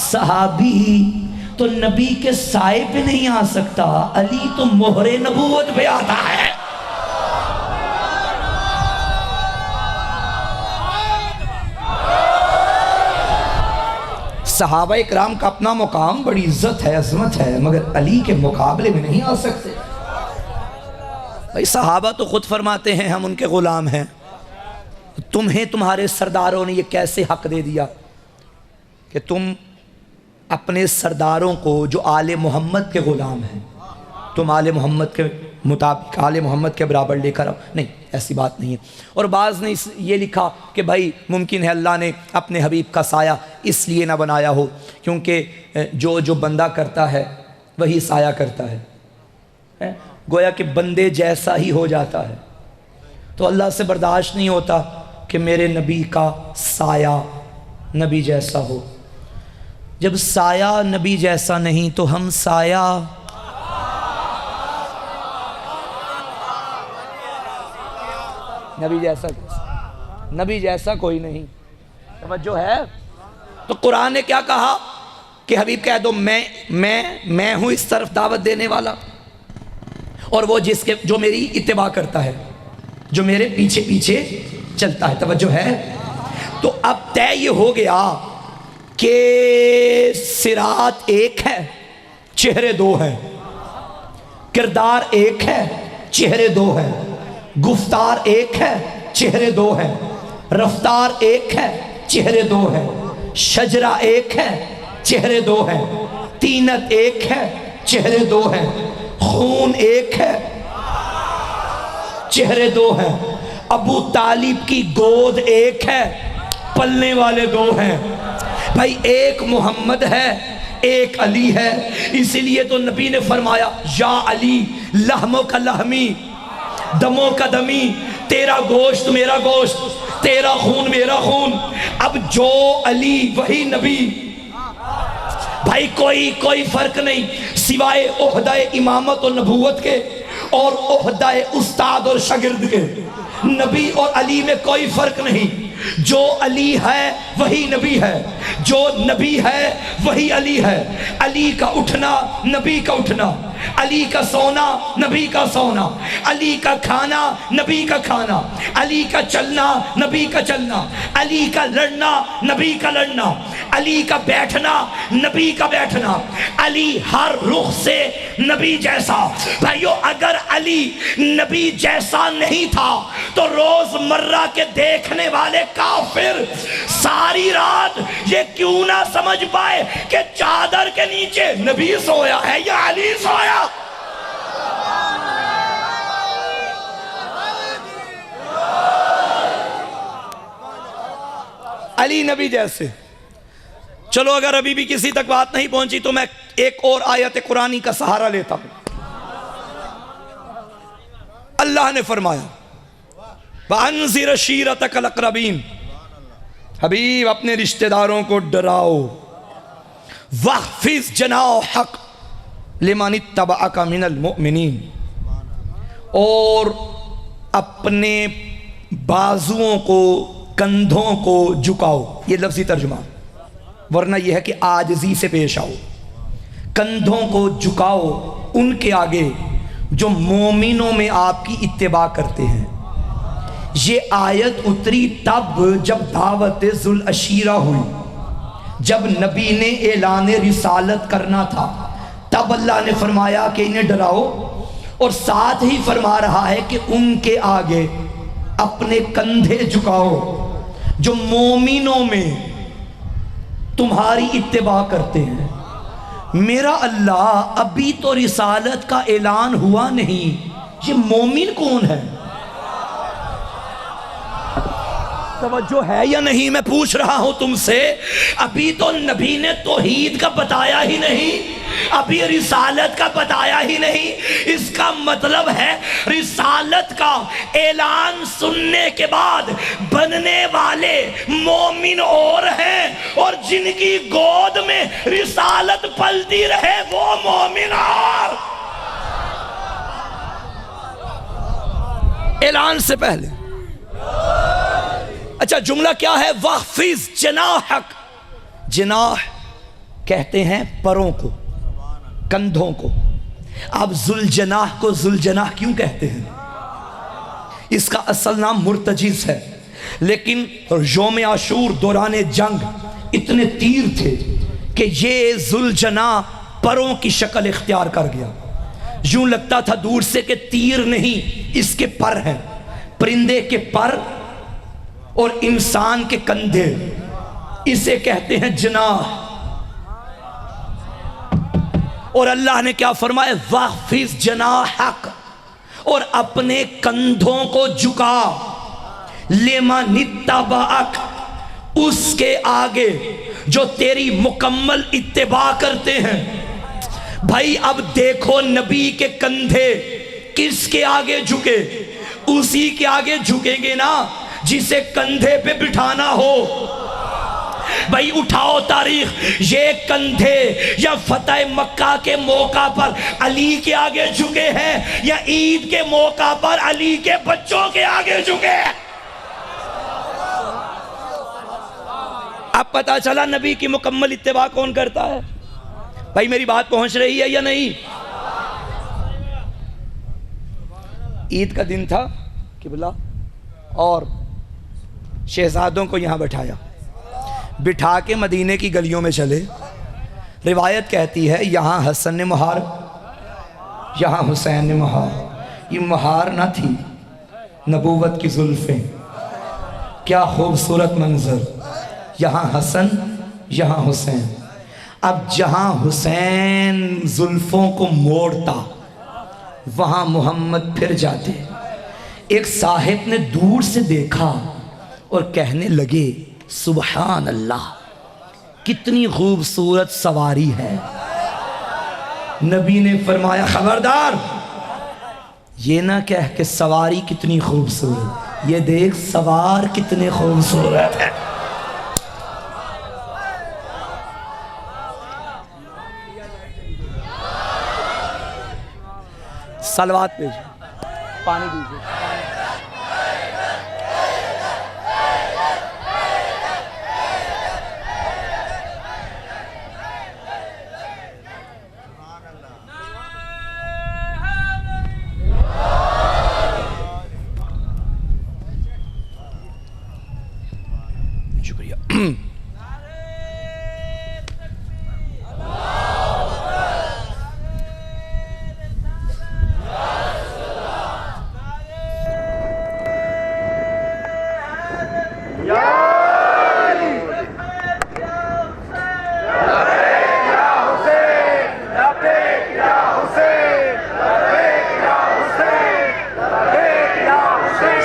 صحابی تو نبی کے سائے پہ نہیں آ سکتا، علی تو مہر نبوت پہ آتا ہے۔ صحابہ اکرام کا اپنا مقام، بڑی عزت ہے، عظمت ہے، مگر علی کے مقابلے میں نہیں آ سکتے۔ بھائی صحابہ تو خود فرماتے ہیں ہم ان کے غلام ہیں، تمہیں تمہارے سرداروں نے یہ کیسے حق دے دیا کہ تم اپنے سرداروں کو جو آل محمد کے غلام ہیں تم آل محمد کے مطابق آل محمد کے برابر لے کر آؤ؟ نہیں، ایسی بات نہیں ہے۔ اور بعض نے یہ لکھا کہ بھائی ممکن ہے اللہ نے اپنے حبیب کا سایہ اس لیے نہ بنایا ہو کیونکہ جو بندہ کرتا ہے وہی سایہ کرتا ہے، گویا کہ بندے جیسا ہی ہو جاتا ہے۔ تو اللہ سے برداشت نہیں ہوتا کہ میرے نبی کا سایہ نبی جیسا ہو۔ جب سایہ نبی جیسا نہیں تو ہم سایہ نبی جیسا کوئی نہیں، توجہ ہے؟ تو قرآن نے کیا کہا کہ حبیب کہہ دو میں ہوں اس طرف دعوت دینے والا، اور وہ جو میری اتباع کرتا ہے، جو میرے پیچھے پیچھے چلتا ہے، توجہ ہے؟ تو اب طے یہ ہو گیا کہ صراط ایک ہے، چہرے دو ہیں، کردار ایک ہے، چہرے دو ہیں، گفتار ایک ہے، چہرے دو ہیں، رفتار ایک ہے، چہرے دو ہیں، شجرہ ایک ہے، چہرے دو ہیں، تینت ایک ہے، چہرے دو ہیں، خون ایک ہے، چہرے دو ہیں، ابو طالب کی گود ایک ہے، پلنے والے دو ہیں۔ بھائی ایک محمد ہے، ایک علی ہے، اسی لیے تو نبی نے فرمایا یا علی لحموں کا لحمی دموں کا دمی، تیرا گوشت میرا گوشت، تیرا خون میرا خون۔ اب جو علی وہی نبی، بھائی کوئی فرق نہیں سوائے عہدہ امامت و نبوت کے اور عہدہ استاد اور شاگرد کے، نبی اور علی میں کوئی فرق نہیں۔ جو علی ہے وہی نبی ہے، جو نبی ہے وہی علی ہے۔ علی کا اٹھنا نبی کا اٹھنا، علی کا سونا نبی کا سونا، علی کا کھانا نبی کا کھانا، علی کا چلنا نبی کا چلنا، علی کا لڑنا نبی کا لڑنا، علی کا بیٹھنا نبی کا بیٹھنا، علی ہر رخ سے نبی جیسا۔ بھائیو اگر علی نبی جیسا نہیں تھا تو روز مرہ کے دیکھنے والے کافر ساری رات یہ کیوں نہ سمجھ پائے کہ چادر کے نیچے نبی سویا ہے یا علی سویا؟ علی نبی جیسے۔ چلو اگر ابھی بھی کسی تک بات نہیں پہنچی تو میں ایک اور آیت قرآنی کا سہارا لیتا ہوں۔ اللہ نے فرمایا وَأَنذِرْ عَشِيرَتَكَ الْأَقْرَبِينَ، حبیب اپنے رشتہ داروں کو ڈراؤ، وَاخْفِضْ جَنَاحَكَ لِمَنِ اتَّبَعَكَ مِنَ الْمُؤْمِنِينَ، اور اپنے بازوؤں کو کندھوں کو جھکاؤ۔ یہ لفظی ترجمہ، ورنہ یہ ہے کہ عاجزی سے پیش آؤ، کندھوں کو جھکاؤ ان کے آگے جو مومنوں میں آپ کی اتباع کرتے ہیں۔ یہ آیت اتری تب جب دعوت ذوالعشیرہ ہوئی، جب نبی نے اعلان رسالت کرنا تھا، تب اللہ نے فرمایا کہ انہیں ڈراؤ، اور ساتھ ہی فرما رہا ہے کہ ان کے آگے اپنے کندھے جھکاؤ جو مومنوں میں تمہاری اتباع کرتے ہیں۔ میرا اللہ، ابھی تو رسالت کا اعلان ہوا نہیں، یہ مومن کون ہے؟ توجہ ہے یا نہیں میں پوچھ رہا ہوں تم سے؟ ابھی تو نبی نے توحید کا بتایا ہی نہیں، ابھی رسالت کا بتایا ہی نہیں۔ اس کا مطلب ہے رسالت کا اعلان سننے کے بعد بننے والے مومن اور ہیں، اور جن کی گود میں رسالت پلتی رہے وہ مومن اور۔ اعلان سے پہلے اچھا جملہ کیا ہے؟ وَخْفِضْ جَنَاحَكَ، جناح کہتے ہیں پروں کو، کندھوں کو۔ اب ذوالجناح کو ذوالجناح کیوں کہتے ہیں؟ اس کا اصل نام مرتجز ہے، لیکن یوم عاشور دوران جنگ اتنے تیر تھے کہ یہ ذوالجناح پروں کی شکل اختیار کر گیا۔ یوں لگتا تھا دور سے کہ تیر نہیں، اس کے پر ہیں، پرندے کے پر اور انسان کے کندھے، اسے کہتے ہیں جناح۔ اور اللہ نے کیا فرمایا؟ وَخْفِضْ جَنَاحَكَ، اور اپنے کندھوں کو جھکا، لِمَنِ اتَّبَعَكَ، اس کے آگے جو تیری مکمل اتباع کرتے ہیں۔ بھائی اب دیکھو نبی کے کندھے کس کے آگے جھکے؟ اسی کے آگے جھکیں گے نا جسے کندھے پہ بٹھانا ہو۔ بھائی اٹھاؤ تاریخ، یہ کندھے یا فتح مکہ کے موقع پر علی کے آگے جھکے ہیں، یا عید کے موقع پر علی کے بچوں کے آگے جھکے؟ اب پتا چلا نبی کی مکمل اتباع کون کرتا ہے۔ بھائی میری بات پہنچ رہی ہے یا نہیں؟ عید کا دن تھا قبلہ، اور شہزادوں کو یہاں بٹھا کے مدینے کی گلیوں میں چلے۔ روایت کہتی ہے یہاں حسن نے مہار، یہاں حسین نے مہار۔ یہ مہار نہ تھی، نبوت کی زلفیں، کیا خوبصورت منظر، یہاں حسن یہاں حسین۔ اب جہاں حسین زلفوں کو موڑتا وہاں محمد پھر جاتے۔ ایک صاحب نے دور سے دیکھا اور کہنے لگے سبحان اللہ، کتنی خوبصورت سواری ہے۔ نبی نے فرمایا خبردار، یہ نہ کہہ کہ سواری کتنی خوبصورت، یہ دیکھ سوار کتنے خوبصورت ہے۔ صلوات بھیجو، پانی دیجیے۔ شکریہ۔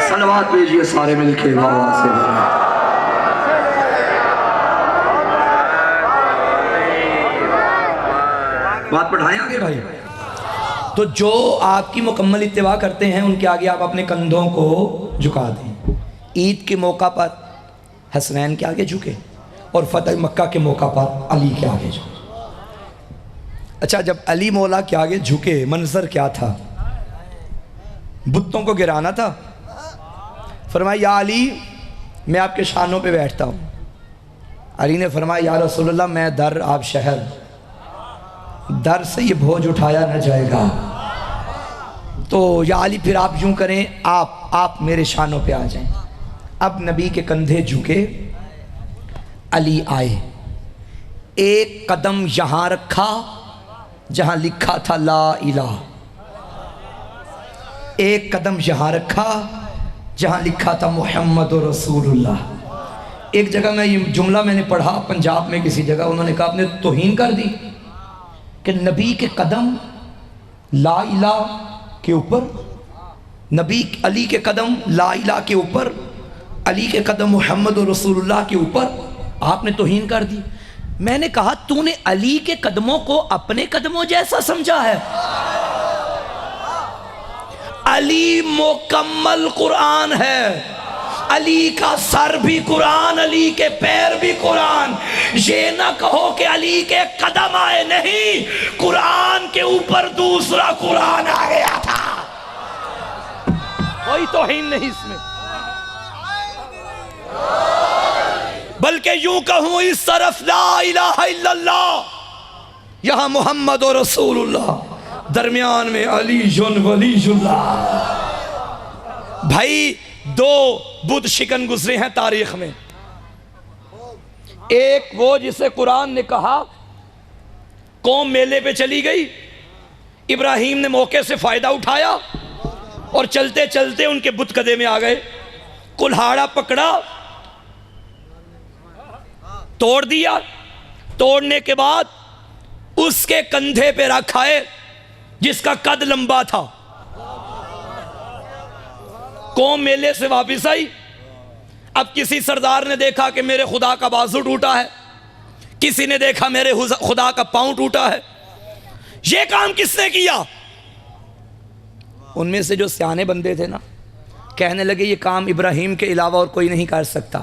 صلوات بھیجیے سارے مل کے آواز سے۔ بات بڑھائیں آگے بھائی۔ تو جو آپ کی مکمل اتباع کرتے ہیں ان کے آگے آپ اپنے کندھوں کو جھکا دیں۔ عید کے موقع پر حسنین کے آگے جھکے، اور فتح مکہ کے موقع پر علی کے آگے جھکے۔ اچھا جب علی مولا کے آگے جھکے منظر کیا تھا؟ بتوں کو گرانا تھا۔ فرمایا یا علی میں آپ کے شانوں پہ بیٹھتا ہوں۔ علی نے فرمایا یا رسول اللہ میں در آپ شہر، در سے یہ بوجھ اٹھایا نہ جائے گا۔ تو یا علی پھر آپ یوں کریں، آپ میرے شانوں پہ آ جائیں۔ اب نبی کے کندھے جھکے، علی آئے، ایک قدم یہاں رکھا جہاں لکھا تھا لا الہ، ایک قدم یہاں رکھا جہاں لکھا تھا محمد رسول اللہ۔ ایک جگہ میں یہ جملہ میں نے پڑھا پنجاب میں کسی جگہ، انہوں نے کہا آپ نے توہین کر دی کہ نبی کے قدم لا الہ کے اوپر، نبی علی کے قدم لا الہ کے اوپر، علی کے قدم محمد رسول اللہ کے اوپر، آپ نے توہین کر دی۔ میں نے کہا تو نے علی کے قدموں کو اپنے قدموں جیسا سمجھا ہے؟ علی مکمل قرآن ہے، علی کا سر بھی قرآن، علی کے پیر بھی قرآن۔ یہ نہ کہو کہ علی کے قدم آئے، نہیں، قرآن کے اوپر دوسرا قرآن آ گیا تھا۔ کوئی توہین نہیں اس میں، بلکہ یوں کہوں اس طرف لا الہ الا اللہ، یہاں محمد و رسول اللہ، درمیان میں علی ولی اللہ۔ بھائی دو بدھ شکن گزرے ہیں تاریخ میں، ایک وہ جسے قرآن نے کہا قوم میلے پہ چلی گئی، ابراہیم نے موقع سے فائدہ اٹھایا اور چلتے چلتے ان کے بت کدے میں آ گئے، کلہاڑا پکڑا، توڑ دیا، توڑنے کے بعد اس کے کندھے پہ رکھا ہے جس کا قد لمبا تھا۔ قوم میلے سے واپس آئی، اب کسی سردار نے دیکھا کہ میرے خدا کا بازو ٹوٹا ہے، کسی نے دیکھا میرے خدا کا پاؤں ٹوٹا ہے، یہ کام کس نے کیا؟ ان میں سے جو سیانے بندے تھے نا، کہنے لگے یہ کام ابراہیم کے علاوہ اور کوئی نہیں کر سکتا۔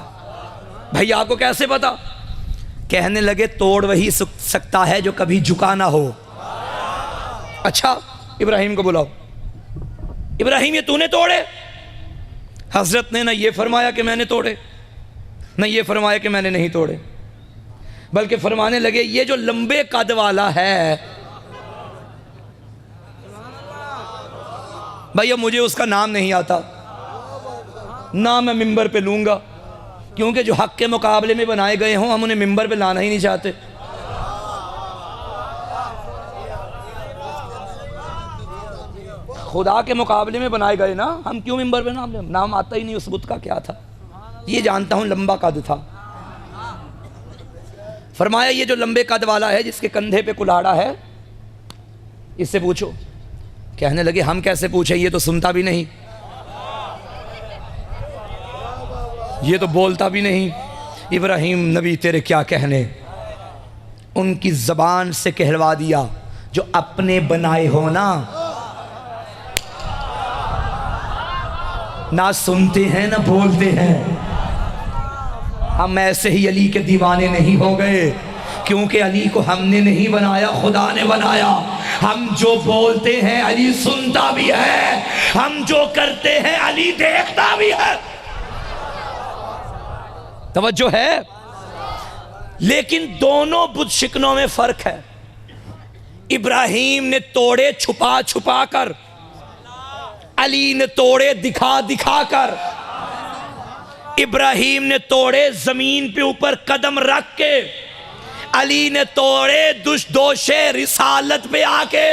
بھائی آپ کو کیسے پتا؟ کہنے لگے توڑ وہی سکتا ہے جو کبھی جھکا نہ ہو۔ اچھا ابراہیم کو بلاؤ، ابراہیم یہ تو نے توڑے؟ حضرت نے نہ یہ فرمایا کہ میں نے توڑے، نہ یہ فرمایا کہ میں نے نہیں توڑے، بلکہ فرمانے لگے یہ جو لمبے قد والا ہے، بھائی مجھے اس کا نام نہیں آتا، نہ میں ممبر پہ لوں گا، کیونکہ جو حق کے مقابلے میں بنائے گئے ہوں ہم انہیں ممبر پہ لانا ہی نہیں چاہتے۔ خدا کے مقابلے میں بنائے گئے نا، ہم کیوں ممبر پہ نام لیں؟ نام آتا ہی نہیں اس بت کا کیا تھا، یہ جانتا ہوں لمبا قد تھا۔ فرمایا یہ جو لمبے قد والا ہے جس کے کندھے پہ کلاڑا ہے، اس سے پوچھو۔ کہنے لگے ہم کیسے پوچھیں، یہ تو سنتا بھی نہیں، یہ تو بولتا بھی نہیں۔ ابراہیم نبی تیرے کیا کہنے، ان کی زبان سے کہلوا دیا جو اپنے بنائے ہو نا، نہ سنتے ہیں نہ بولتے ہیں، ہم ایسے ہی علی کے دیوانے نہیں ہو گئے، کیونکہ علی کو ہم نے نہیں بنایا، خدا نے بنایا۔ ہم جو بولتے ہیں علی سنتا بھی ہے، ہم جو کرتے ہیں علی دیکھتا بھی ہے۔ توجہ ہے؟ لیکن دونوں بت شکنوں میں فرق ہے۔ ابراہیم نے توڑے چھپا چھپا کر، علی نے توڑے دکھا دکھا کر۔ ابراہیم نے توڑے زمین پہ اوپر قدم رکھ کے، علی نے توڑے دوش رسالت پہ آ کے۔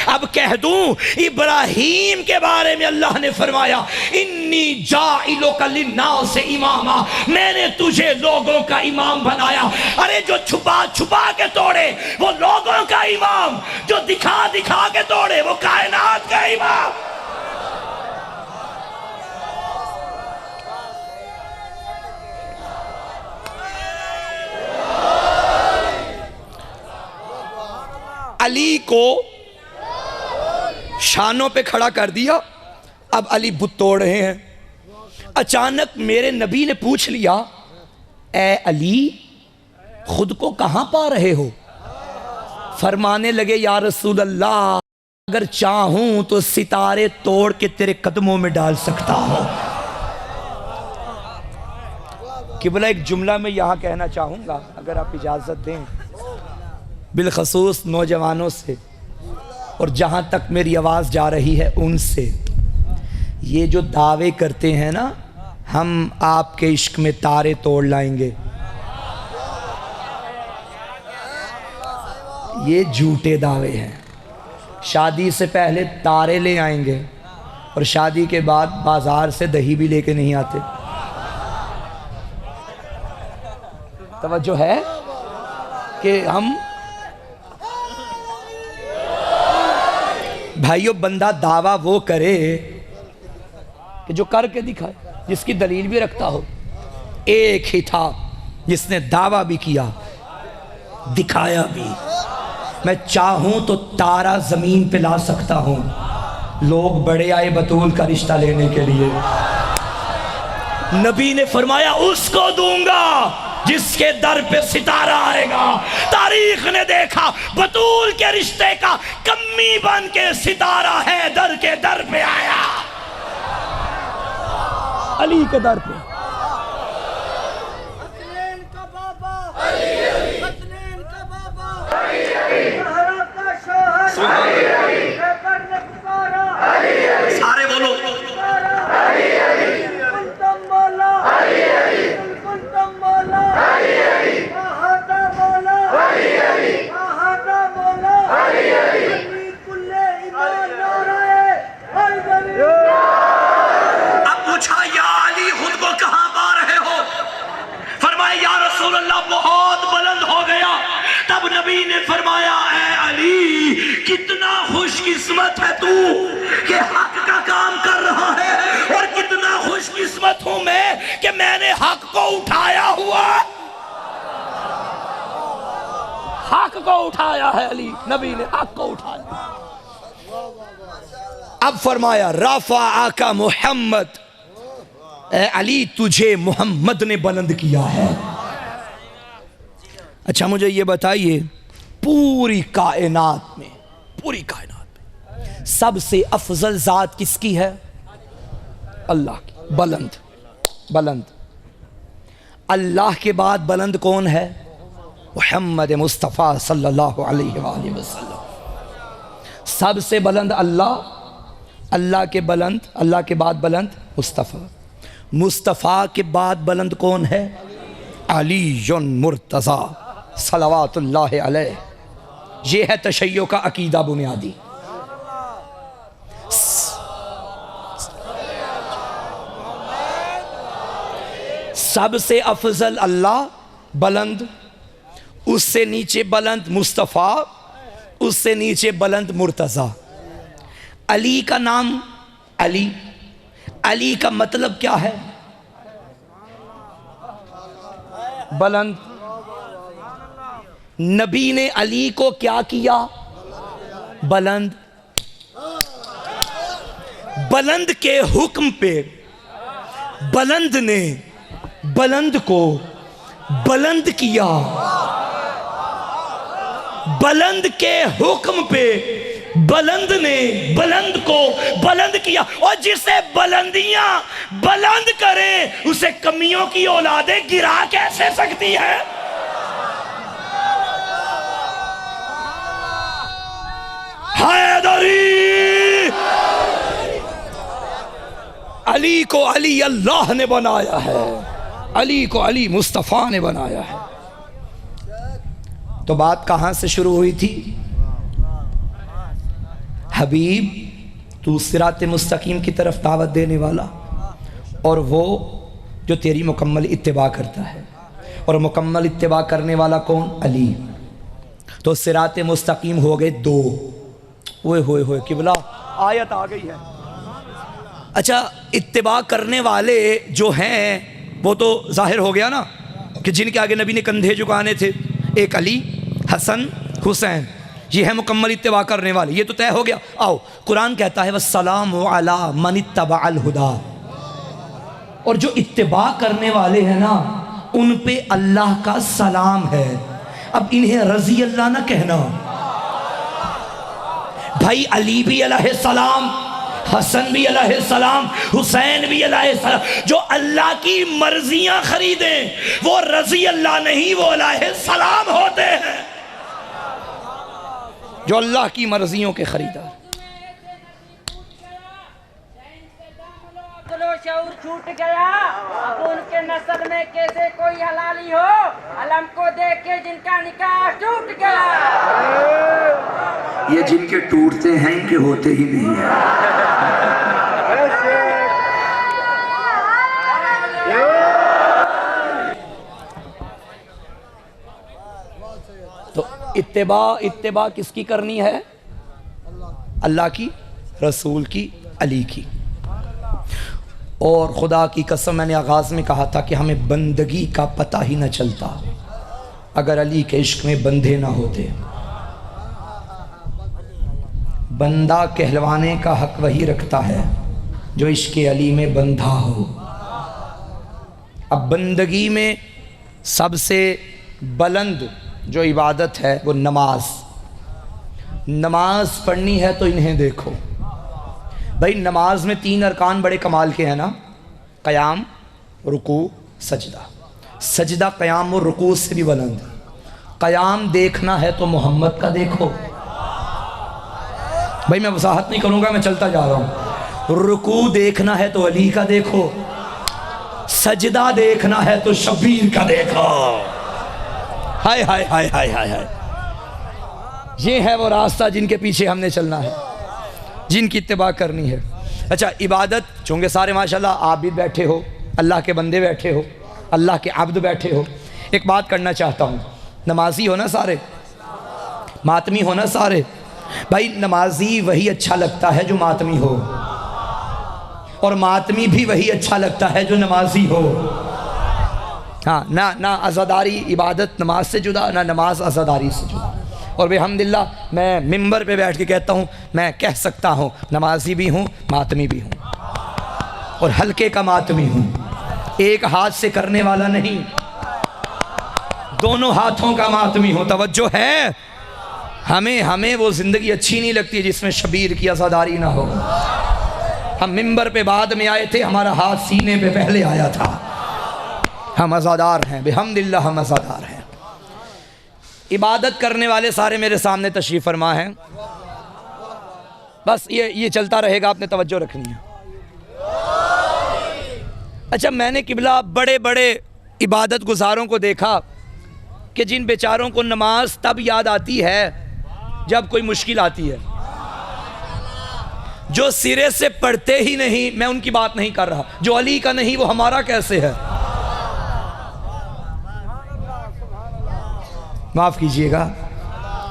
اب کہہ دوں ابراہیم کے بارے میں اللہ نے فرمایا انی جاعلک للناس اماما، میں نے تجھے لوگوں کا امام بنایا۔ ارے جو چھپا چھپا کے توڑے وہ لوگوں کا امام، جو دکھا دکھا کے توڑے وہ کائنات کا امام۔ علی کو شانوں پہ کھڑا کر دیا، اب علی بت توڑ رہے ہیں۔ اچانک میرے نبی نے پوچھ لیا اے علی خود کو کہاں پا رہے ہو؟ فرمانے لگے یا رسول اللہ اگر چاہوں تو ستارے توڑ کے تیرے قدموں میں ڈال سکتا ہوں۔ قبلہ ایک جملہ میں یہاں کہنا چاہوں گا اگر آپ اجازت دیں، بالخصوص نوجوانوں سے۔ اور جہاں تک میری آواز جا رہی ہے ان سے، یہ جو دعوے کرتے ہیں نا ہم آپ کے عشق میں تارے توڑ لائیں گے، یہ جھوٹے دعوے ہیں۔ شادی سے پہلے تارے لے آئیں گے اور شادی کے بعد بازار سے دہی بھی لے کے نہیں آتے۔ توجہ ہے کہ ہم بھائیو، بندہ دعویٰ وہ کرے کہ جو کر کے دکھائے، جس کی دلیل بھی رکھتا ہو۔ ایک ہی تھا جس نے دعویٰ بھی کیا، دکھایا بھی۔ میں چاہوں تو تارا زمین پہ لا سکتا ہوں، لوگ بڑے آئے بطول کا رشتہ لینے کے لیے۔ نبی نے فرمایا اس کو دوں گا جس کے در پہ ستارہ آئے گا۔ تاریخ نے دیکھا بطول کے رشتے کا کمی بن کے ستارہ ہے در کے در پہ آیا، علی کے در پہ۔ حسنین کا بابا حسنین کا بابا زہرا کا شوہر پیپر نے پکارا سارے بولو کنتم مولا کنتم مولا احاطہ مولا احاطہ مولا علی کل ایمان نعرہ حیدری۔ اب پوچھا یا علی خود کو کہاں پا رہے ہو؟ فرمایا یا رسول اللہ بہت بلند ہو گیا۔ تب نبی نے فرمایا اے علی کتنا خوش قسمت ہے تو کہ حق کا کام کر رہا ہے، اور کتنا خوش قسمت ہوں میں کہ میں نے حق کو اٹھایا ہوا، حق کو اٹھایا ہے۔ علی نبی نے حق کو اٹھایا۔ اب فرمایا رفعک محمد، اے علی تجھے محمد نے بلند کیا ہے۔ اچھا مجھے یہ بتائیے پوری کائنات میں سب سے افضل ذات کس کی ہے؟ اللہ کی۔ بلند اللہ کے بعد بلند کون ہے؟ محمد مصطفیٰ صلی اللہ علیہ وآلہ وسلم۔ سب سے بلند اللہ کے بعد بلند مصطفیٰ کے بعد بلند کون ہے؟ علی مرتضیٰ صلوات اللہ علیہ۔ یہ ہے تشیع کا عقیدہ بنیادی۔ سب سے افضل اللہ بلند، اس سے نیچے بلند مصطفیٰ، اس سے نیچے بلند مرتضیٰ۔ علی کا نام علی کا مطلب کیا ہے؟ بلند۔ نبی نے علی کو کیا کیا؟ بلند۔ بلند کے حکم پہ بلند نے بلند کو بلند کیا، بلند کے حکم پہ بلند نے بلند کو بلند کیا، اور جسے بلندیاں بلند کرے اسے کمیوں کی اولادیں گرا کیسے سکتی ہے؟ حیدری! علی کو علی اللہ نے بنایا ہے، علی کو علی مصطفیٰ نے بنایا ہے۔ تو بات کہاں سے شروع ہوئی تھی؟ حبیب تو صراط مستقیم کی طرف دعوت دینے والا، اور وہ جو تیری مکمل اتباع کرتا ہے، اور مکمل اتباع کرنے والا کون؟ علی۔ تو صراط مستقیم ہو گئے دو۔ ہوئے قبلہ آیت آ گئی ہے۔ اچھا اتباع کرنے والے جو ہیں وہ تو ظاہر ہو گیا نا کہ جن کے آگے نبی نے کندھے جھکانے تھے، ایک علی، حسن، حسین، یہ ہے مکمل اتباع کرنے والے، یہ تو طے ہو گیا۔ آؤ قرآن کہتا ہے وَالسَّلَامُ عَلَىٰ مَنِ اتَّبَعَ الْهُدَىٰ، اور جو اتباع کرنے والے ہیں نا ان پہ اللہ کا سلام ہے۔ اب انہیں رضی اللہ نہ کہنا، بھائی علی بھی علیہ السلام، حسن بھی علیہ السلام، حسین بھی علیہ السلام، جو اللہ کی مرضیاں خریدیں وہ رضی اللہ نہیں، وہ علیہ السلام ہوتے ہیں۔ جو اللہ کی مرضیوں کے خریدار. شعور چھوٹ گیا. اب ان کے نسل میں کیسے کوئی حلالی ہو, علم کو دیکھ کے جن کا نکاح ٹوٹ گیا. یہ جن کے ٹوٹتے ہیں ان کے ہوتے ہی نہیں ہیں. تو اتباع کس کی کرنی ہے؟ اللہ کی, رسول کی, علی کی. اور خدا کی قسم میں نے آغاز میں کہا تھا کہ ہمیں بندگی کا پتہ ہی نہ چلتا اگر علی کے عشق میں بندھے نہ ہوتے. بندہ کہلوانے کا حق وہی رکھتا ہے جو عشق علی میں بندھا ہو. اب بندگی میں سب سے بلند جو عبادت ہے وہ نماز. نماز پڑھنی ہے تو انہیں دیکھو بھائی. نماز میں 3 ارکان بڑے کمال کے ہیں نا, قیام, رکوع, سجدہ. سجدہ قیام اور رکوع سے بھی بلند. قیام دیکھنا ہے تو محمد کا دیکھو بھائی, میں وضاحت نہیں کروں گا, میں چلتا جا رہا ہوں. رکوع دیکھنا ہے تو علی کا دیکھو, سجدہ دیکھنا ہے تو شبیر کا دیکھو. ہائے ہائے ہائے ہائے ہائے ہائے. یہ ہے وہ راستہ جن کے پیچھے ہم نے چلنا ہے, جن کی اتباع کرنی ہے. اچھا عبادت, چونکہ سارے ماشاءاللہ عابد بیٹھے ہو, اللہ کے بندے بیٹھے ہو, اللہ کے عبد بیٹھے ہو. ایک بات کرنا چاہتا ہوں, نمازی ہو نا سارے, ماتمی ہو نا سارے. بھائی نمازی وہی اچھا لگتا ہے جو ماتمی ہو, اور ماتمی بھی وہی اچھا لگتا ہے جو نمازی ہو. ہاں, نہ عزاداری عبادت نماز سے جدا, نہ نماز عزاداری سے جدا. اور بحمدللہ میں ممبر پہ بیٹھ کے کہتا ہوں, میں کہہ سکتا ہوں نمازی بھی ہوں, ماتمی بھی ہوں, اور ہلکے کا ماتمی ہوں. ایک ہاتھ سے کرنے والا نہیں, دونوں ہاتھوں کا ماتمی ہوں. توجہ ہے, ہمیں وہ زندگی اچھی نہیں لگتی جس میں شبیر کی عزاداری نہ ہو. ہم ممبر پہ بعد میں آئے تھے, ہمارا ہاتھ سینے پہ پہلے آیا تھا. ہم عزادار ہیں بحمدللہ, ہم عزادار ہیں. عبادت کرنے والے سارے میرے سامنے تشریف فرما ہیں. بس یہ چلتا رہے گا, آپ نے توجہ رکھنی ہے. اچھا میں نے قبلہ بڑے بڑے عبادت گزاروں کو دیکھا کہ جن بیچاروں کو نماز تب یاد آتی ہے جب کوئی مشکل آتی ہے. جو سرے سے پڑھتے ہی نہیں, میں ان کی بات نہیں کر رہا, جو علی کا نہیں وہ ہمارا کیسے ہے؟ معاف کیجئے گا,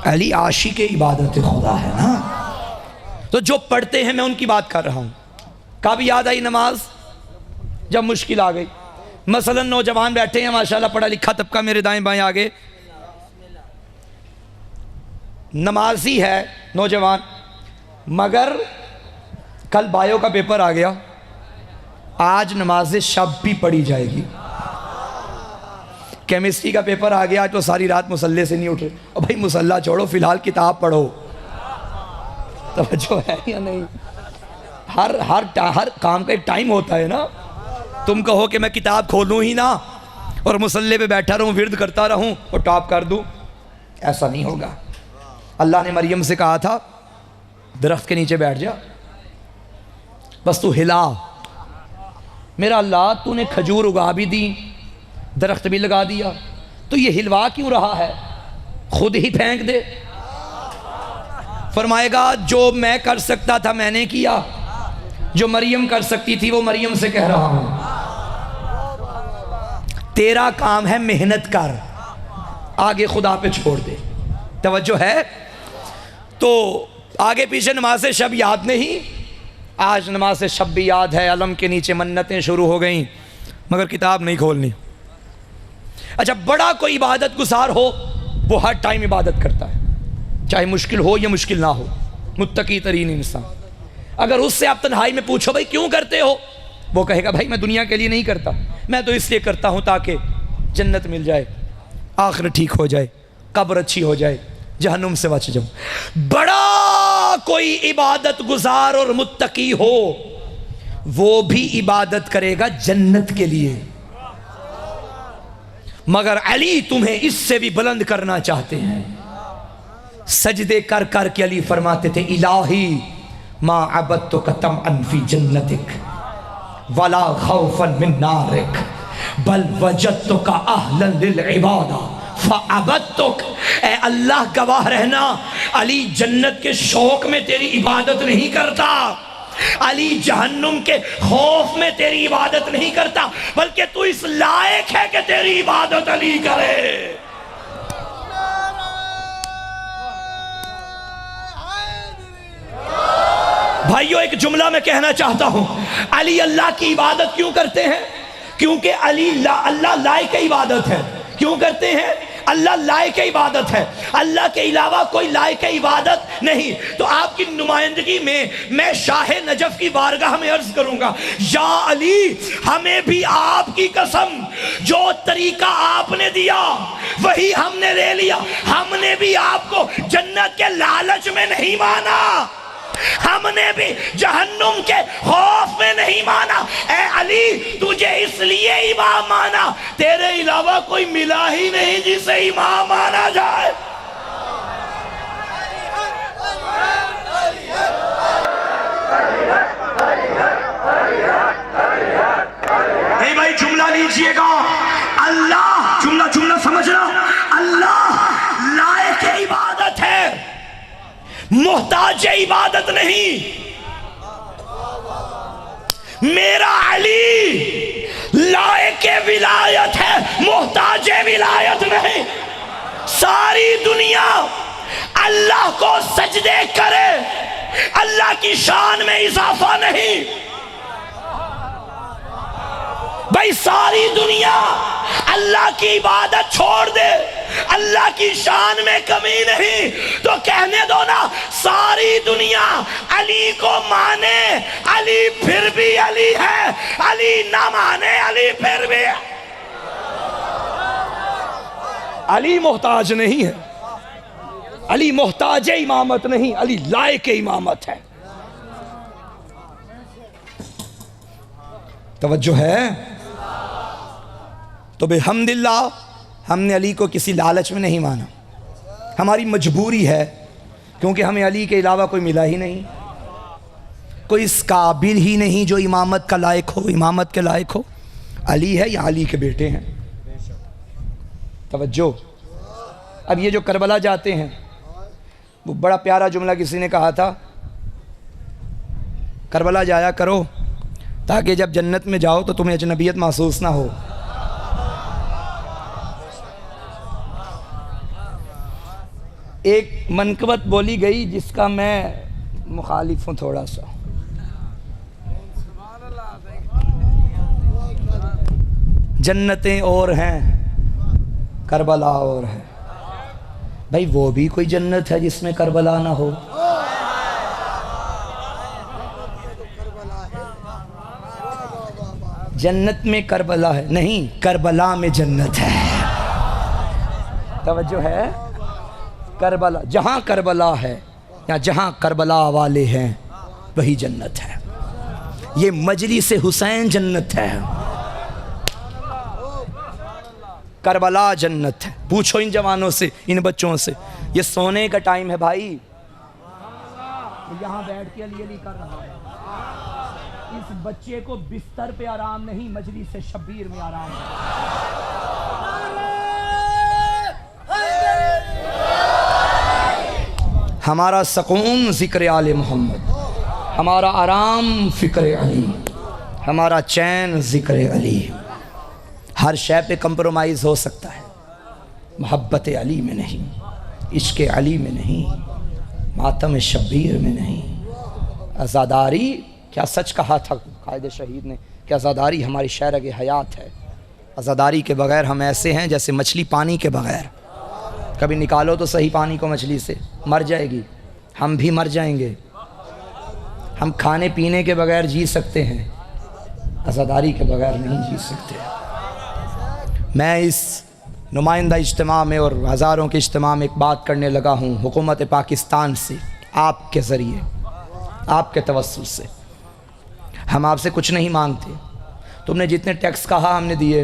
علی عاشق عبادت خدا ہے نا. تو جو پڑھتے ہیں میں ان کی بات کر رہا ہوں. کب یاد آئی نماز؟ جب مشکل آ گئی. مثلا نوجوان بیٹھے ہیں ماشاءاللہ, پڑھا لکھا طبقہ میرے دائیں بائیں آگے, نمازی ہے نوجوان, مگر کل بایو کا پیپر آ گیا, آج نماز شب بھی پڑھی جائے گی. کیمسٹری کا پیپر آ گیا, تو ساری رات مصلے سے نہیں اٹھے. اور بھائی مصلہ چھوڑو, فی الحال کتاب پڑھو. توجہ ہے یا نہیں؟ ہر کام کا ایک ٹائم ہوتا ہے نا. تم کہو کہ میں کتاب کھولوں ہی نہ اور مصلے پہ بیٹھا رہوں, ورد کرتا رہوں اور ٹاپ کر دوں, ایسا نہیں ہوگا. اللہ نے مریم سے کہا تھا درخت کے نیچے بیٹھ جا, بس تو ہلا. میرا اللہ, تو نے کھجور اگا بھی دی, درخت بھی لگا دیا, تو یہ ہلوا کیوں رہا ہے؟ خود ہی پھینک دے. فرمائے گا جو میں کر سکتا تھا میں نے کیا, جو مریم کر سکتی تھی وہ مریم سے کہہ رہا ہوں. تیرا کام ہے محنت کر, آگے خدا پہ چھوڑ دے. توجہ ہے؟ تو آگے پیچھے نماز شب یاد نہیں, آج نماز شب بھی یاد ہے. علم کے نیچے منتیں شروع ہو گئیں, مگر کتاب نہیں کھولنی. اچھا بڑا کوئی عبادت گزار ہو, وہ ہر ٹائم عبادت کرتا ہے, چاہے مشکل ہو یا مشکل نہ ہو. متقی ترین انسان, اگر اس سے آپ تنہائی میں پوچھو بھائی کیوں کرتے ہو, وہ کہے گا بھائی میں دنیا کے لیے نہیں کرتا, میں تو اس لیے کرتا ہوں تاکہ جنت مل جائے, آخرت ٹھیک ہو جائے, قبر اچھی ہو جائے, جہنم سے بچ جاؤں. بڑا کوئی عبادت گزار اور متقی ہو, وہ بھی عبادت کرے گا جنت کے لیے. مگر علی تمہیں اس سے بھی بلند کرنا چاہتے ہیں. سجدے کر کر کے علی فرماتے تھے الہی ما عبدتک طمعا فی جنتک ولا خوفا من نارک بل وجدتک اہلا للعبادہ فعبدتک. اے اللہ گواہ رہنا علی جنت کے شوق میں تیری عبادت نہیں کرتا، علی جہنم کے خوف میں تیری عبادت نہیں کرتا، بلکہ تو اس لائق ہے کہ تیری عبادت علی کرے. بھائیو ایک جملہ میں کہنا چاہتا ہوں، علی اللہ کی عبادت کیوں کرتے ہیں؟ کیونکہ اللہ لائق عبادت ہے. کیوں کرتے ہیں؟ اللہ لائق عبادت ہے، اللہ کے علاوہ کوئی لائق عبادت نہیں. تو آپ کی نمائندگی میں شاہ نجف کی بارگاہ میں عرض کروں گا، یا علی ہمیں بھی آپ کی قسم، جو طریقہ آپ نے دیا وہی ہم نے لے لیا. ہم نے بھی آپ کو جنت کے لالچ میں نہیں مانا، ہم نے بھی جہنم کے خوف میں نہیں مانا. اے علی تجھے اس لیے امام مانا، تیرے علاوہ کوئی ملا ہی نہیں جسے امام مانا جائے. اے بھائی جملہ لیجئے گا، اللہ جملہ سمجھنا، اللہ لائق عبادت ہے، محتاج عبادت نہیں. میرا علی لائق ولایت ہے، محتاج ولایت نہیں. ساری دنیا اللہ کو سجدے کرے، اللہ کی شان میں اضافہ نہیں. بھائی ساری دنیا اللہ کی عبادت چھوڑ دے، اللہ کی شان میں کمی نہیں. تو کہنے دو نا ساری دنیا علی کو مانے، علی پھر بھی علی ہے، علی نہ مانے علی پھر بھی. علی محتاج نہیں ہے، علی محتاج امامت نہیں، علی لائق امامت ہے. توجہ ہے؟ تو بحمداللہ ہم نے علی کو کسی لالچ میں نہیں مانا، ہماری مجبوری ہے، کیونکہ ہمیں علی کے علاوہ کوئی ملا ہی نہیں، کوئی اس قابل ہی نہیں جو امامت کا لائق ہو، امامت کے لائق ہو. علی ہے یا علی کے بیٹے ہیں. توجہ. اب یہ جو کربلا جاتے ہیں، وہ بڑا پیارا جملہ کسی نے کہا تھا، کربلا جایا کرو تاکہ جب جنت میں جاؤ تو تمہیں اجنبیت محسوس نہ ہو. ایک منقبت بولی گئی جس کا میں مخالف ہوں تھوڑا سا. جنتیں اور ہیں، کربلا اور ہے. بھائی وہ بھی کوئی جنت ہے جس میں کربلا نہ ہو؟ جنت میں کربلا ہے نہیں، کربلا میں جنت ہے. توجہ ہے؟ کربلا، جہاں کربلا ہے یا جہاں کربلا والے ہیں وہی جنت ہے. یہ مجلس حسین جنت ہے، کربلا جنت ہے. پوچھو ان جوانوں سے، ان بچوں سے، یہ سونے کا ٹائم ہے بھائی. یہاں بیٹھ کے علی علی کر رہا ہے، اس بچے کو بستر پہ آرام نہیں، مجلس شبیر میں آرام ہے. ہمارا سکون ذکر آل محمد، ہمارا آرام فکر علی، ہمارا چین ذکر علی. ہر شے پہ کمپرومائز ہو سکتا ہے، محبت علی میں نہیں، عشق علی میں نہیں، ماتم شبیر میں نہیں. عزاداری، کیا سچ کہا تھا قائد شہید نے کہ عزاداری ہماری شہرگ حیات ہے. عزاداری کے بغیر ہم ایسے ہیں جیسے مچھلی پانی کے بغیر. کبھی نکالو تو صحیح پانی کو مچھلی سے، مر جائے گی، ہم بھی مر جائیں گے. ہم کھانے پینے کے بغیر جی سکتے ہیں، عزاداری کے بغیر نہیں جی سکتے. میں اس نمائندہ اجتماع میں اور ہزاروں کے اجتماع میں ایک بات کرنے لگا ہوں حکومت پاکستان سے، آپ کے ذریعے، آپ کے توسل سے. ہم آپ سے کچھ نہیں مانگتے، تم نے جتنے ٹیکس کہا ہم نے دیے.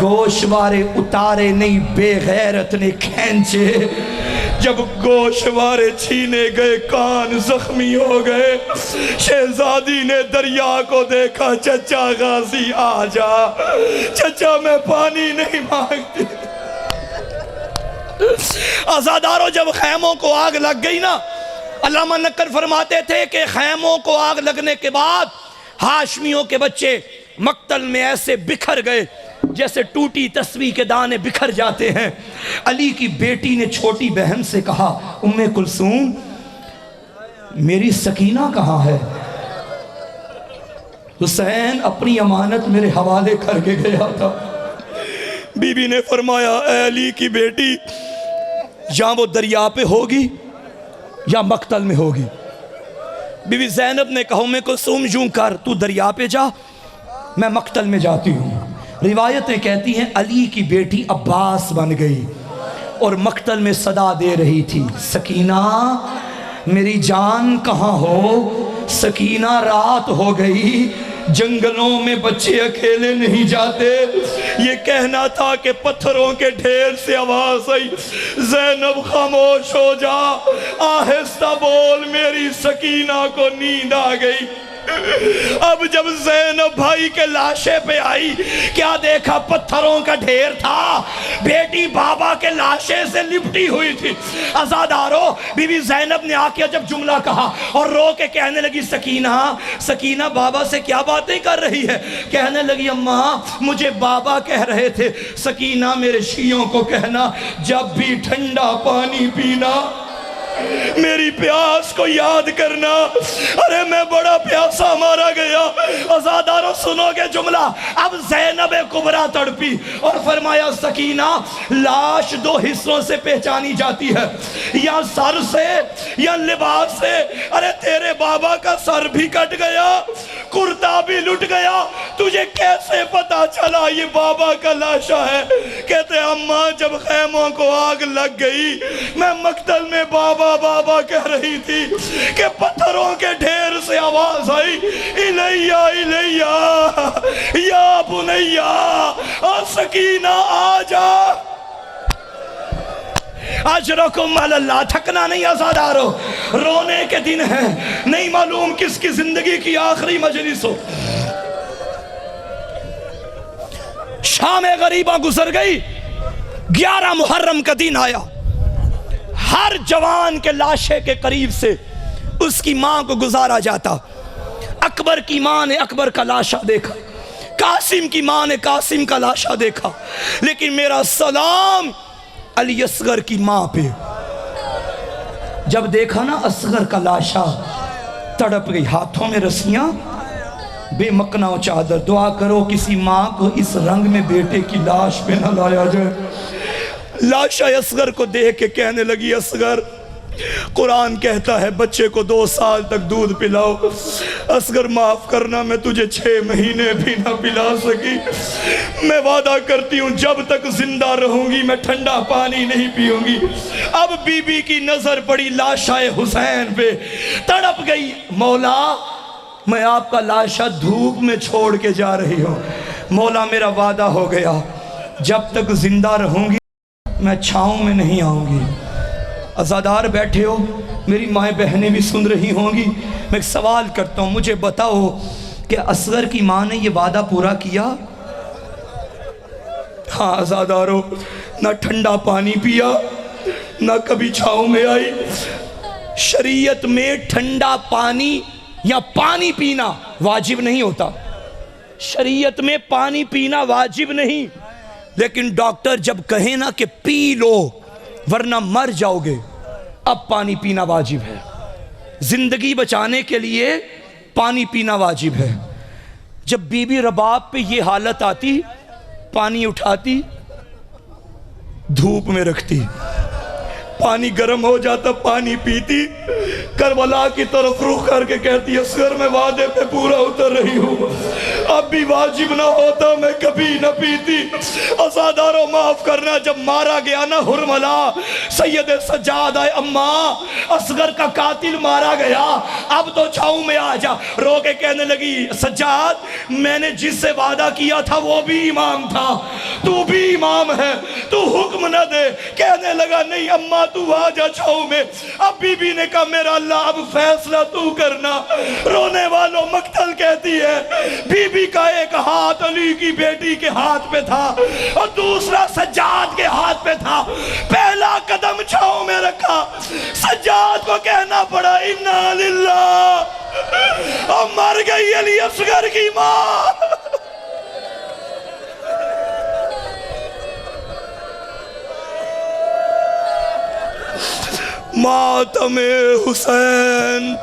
گوشوارے اتارے نہیں بے غیرت نے کھینچے، جب گوشوارے چھینے گئے کان زخمی ہو گئے۔ شہزادی نے دریا کو دیکھا، چچا غازی آ جا، چچا میں پانی نہیں مانگتی۔ آزاداروں، جب خیموں کو آگ لگ گئی نا، علامہ نقل فرماتے تھے کہ خیموں کو آگ لگنے کے بعد ہاشمیوں کے بچے مقتل میں ایسے بکھر گئے جیسے ٹوٹی تسبیح کے دانے بکھر جاتے ہیں۔ علی کی بیٹی نے چھوٹی بہن سے کہا، ام کلثوم میری سکینہ کہاں ہے؟ حسین اپنی امانت میرے حوالے کر کے گیا تھا۔ بی بی نے فرمایا، اے علی کی بیٹی، یا وہ دریا پہ ہوگی یا مقتل میں ہوگی۔ بی بی زینب نے کہا، ام کلثوم یوں کر، تو دریا پہ جا، میں مقتل میں جاتی ہوں۔ روایتیں کہتی ہیں علی کی بیٹی عباس بن گئی اور مقتل میں صدا دے رہی تھی، سکینہ میری جان کہاں ہو؟ سکینہ رات ہو گئی، جنگلوں میں بچے اکیلے نہیں جاتے۔ یہ کہنا تھا کہ پتھروں کے ڈھیر سے آواز آئی، زینب خاموش ہو جا، آہستہ بول، میری سکینہ کو نیند آ گئی۔ اب جب زینب بھائی کے لاشے پہ آئی، کیا دیکھا؟ پتھروں کا ڈھیر تھا، بیٹی بابا کے لاشے سے لپٹی ہوئی تھی۔ عزادارو، بی بی زینب نے آ کے جب جملہ کہا اور رو کے کہنے لگی، سکینہ سکینہ بابا سے کیا باتیں کر رہی ہے؟ کہنے لگی، اماں مجھے بابا کہہ رہے تھے سکینہ میرے شیعوں کو کہنا جب بھی ٹھنڈا پانی پینا میری پیاس کو یاد کرنا۔ ارے میں بڑا پیاسا مارا گیا۔ عزادارو سنو گے جملہ، اب زینب کبریٰ تڑپی اور فرمایا، سکینہ لاش دو حصوں سے پہچانی جاتی ہے، یا سر سے یا لباس سے۔ ارے تیرے بابا کا سر بھی کٹ گیا، کرتا بھی لٹ گیا، تجھے کیسے پتا چلا یہ بابا کا لاشا ہے؟ کہتے اماں جب خیموں کو آگ لگ گئی، میں مقتل میں بابا بابا کہہ رہی تھی کہ پتھروں کے ڈھیر سے آواز آئی، الیہ الیہ یا بنیہ، سکینہ آ جا۔ اجرکم علی اللہ، تھکنا نہیں عزادارو، رونے کے دن ہیں، نہیں معلوم کس کی زندگی کی آخری مجلس ہو۔ شام غریبہ گزر گئی، 11 محرم کا دن آیا، ہر جوان کے لاشے کے قریب سے اس کی ماں کو گزارا جاتا۔ اکبر کی ماں نے اکبر کا لاشا دیکھا، قاسم کی ماں نے قاسم کا لاشا دیکھا، لیکن میرا سلام علی اصغر کی ماں پہ۔ جب دیکھا نا اصغر کا لاشا، تڑپ گئی، ہاتھوں میں رسیاں، بے مکنا و چادر۔ دعا کرو کسی ماں کو اس رنگ میں بیٹے کی لاش پہ نہ لایا جائے۔ لاشا اصغر کو دیکھ کے کہنے لگی، اصغر قرآن کہتا ہے بچے کو 2 سال تک دودھ پلاؤ، اصغر معاف کرنا میں تجھے 6 مہینے بھی نہ پلا سکی، میں وعدہ کرتی ہوں جب تک زندہ رہوں گی میں ٹھنڈا پانی نہیں پیوں گی۔ اب بی بی کی نظر پڑی لاشا حسین پہ، تڑپ گئی، مولا میں آپ کا لاشا دھوپ میں چھوڑ کے جا رہی ہوں، مولا میرا وعدہ ہو گیا جب تک زندہ رہوں گی میں چھاؤں میں نہیں آؤں گی۔ عزادار بیٹھے ہو، میری مائیں بہنیں بھی سن رہی ہوں گی، میں ایک سوال کرتا ہوں، مجھے بتاؤ کہ اصغر کی ماں نے یہ وعدہ پورا کیا؟ ہاں عزادارو، نہ ٹھنڈا پانی پیا، نہ کبھی چھاؤں میں آئی۔ شریعت میں ٹھنڈا پانی یا پانی پینا واجب نہیں ہوتا، شریعت میں پانی پینا واجب نہیں، لیکن ڈاکٹر جب کہیں نا کہ پی لو ورنہ مر جاؤ گے، اب پانی پینا واجب ہے۔ زندگی بچانے کے لیے پانی پینا واجب ہے۔ جب بی بی رباب پہ یہ حالت آتی، پانی اٹھاتی، دھوپ میں رکھتی، پانی گرم ہو جاتا، پانی پیتی، کربلا کی طرف رخ کر کے کہتی، اصغر میں وعدے پہ پورا اتر رہی ہوں، اب بھی واجب نہ ہوتا میں کبھی نہ پیتی۔ عزادارو معاف کرنا، جب مارا گیا نا حرملہ، سید سجاد آئے، اماں اصغر کا قاتل مارا گیا، اب تو چھاؤں میں آ جا۔ رو کے کہنے لگی، سجاد میں نے جس سے وعدہ کیا تھا وہ بھی امام تھا، تو بھی امام ہے، تو حکم نہ دے۔ کہنے لگا نہیں اماں تو آ جا چھاؤں میں۔ اب بی بی نے کہا میرا اللہ اب فیصلہ تو کرنا۔ رونے والوں مقتل کہتی ہے بی بی کا ایک ہاتھ علی کی بیٹی کے ہاتھ پہ تھا اور دوسرا سجاد کے ہاتھ پہ تھا۔ پہلا قدم چھاؤں میں رکھا، سجاد کو کہنا پڑا انا للہ، اور مر گئی علی اصغر کی ماں۔ ماتم حسین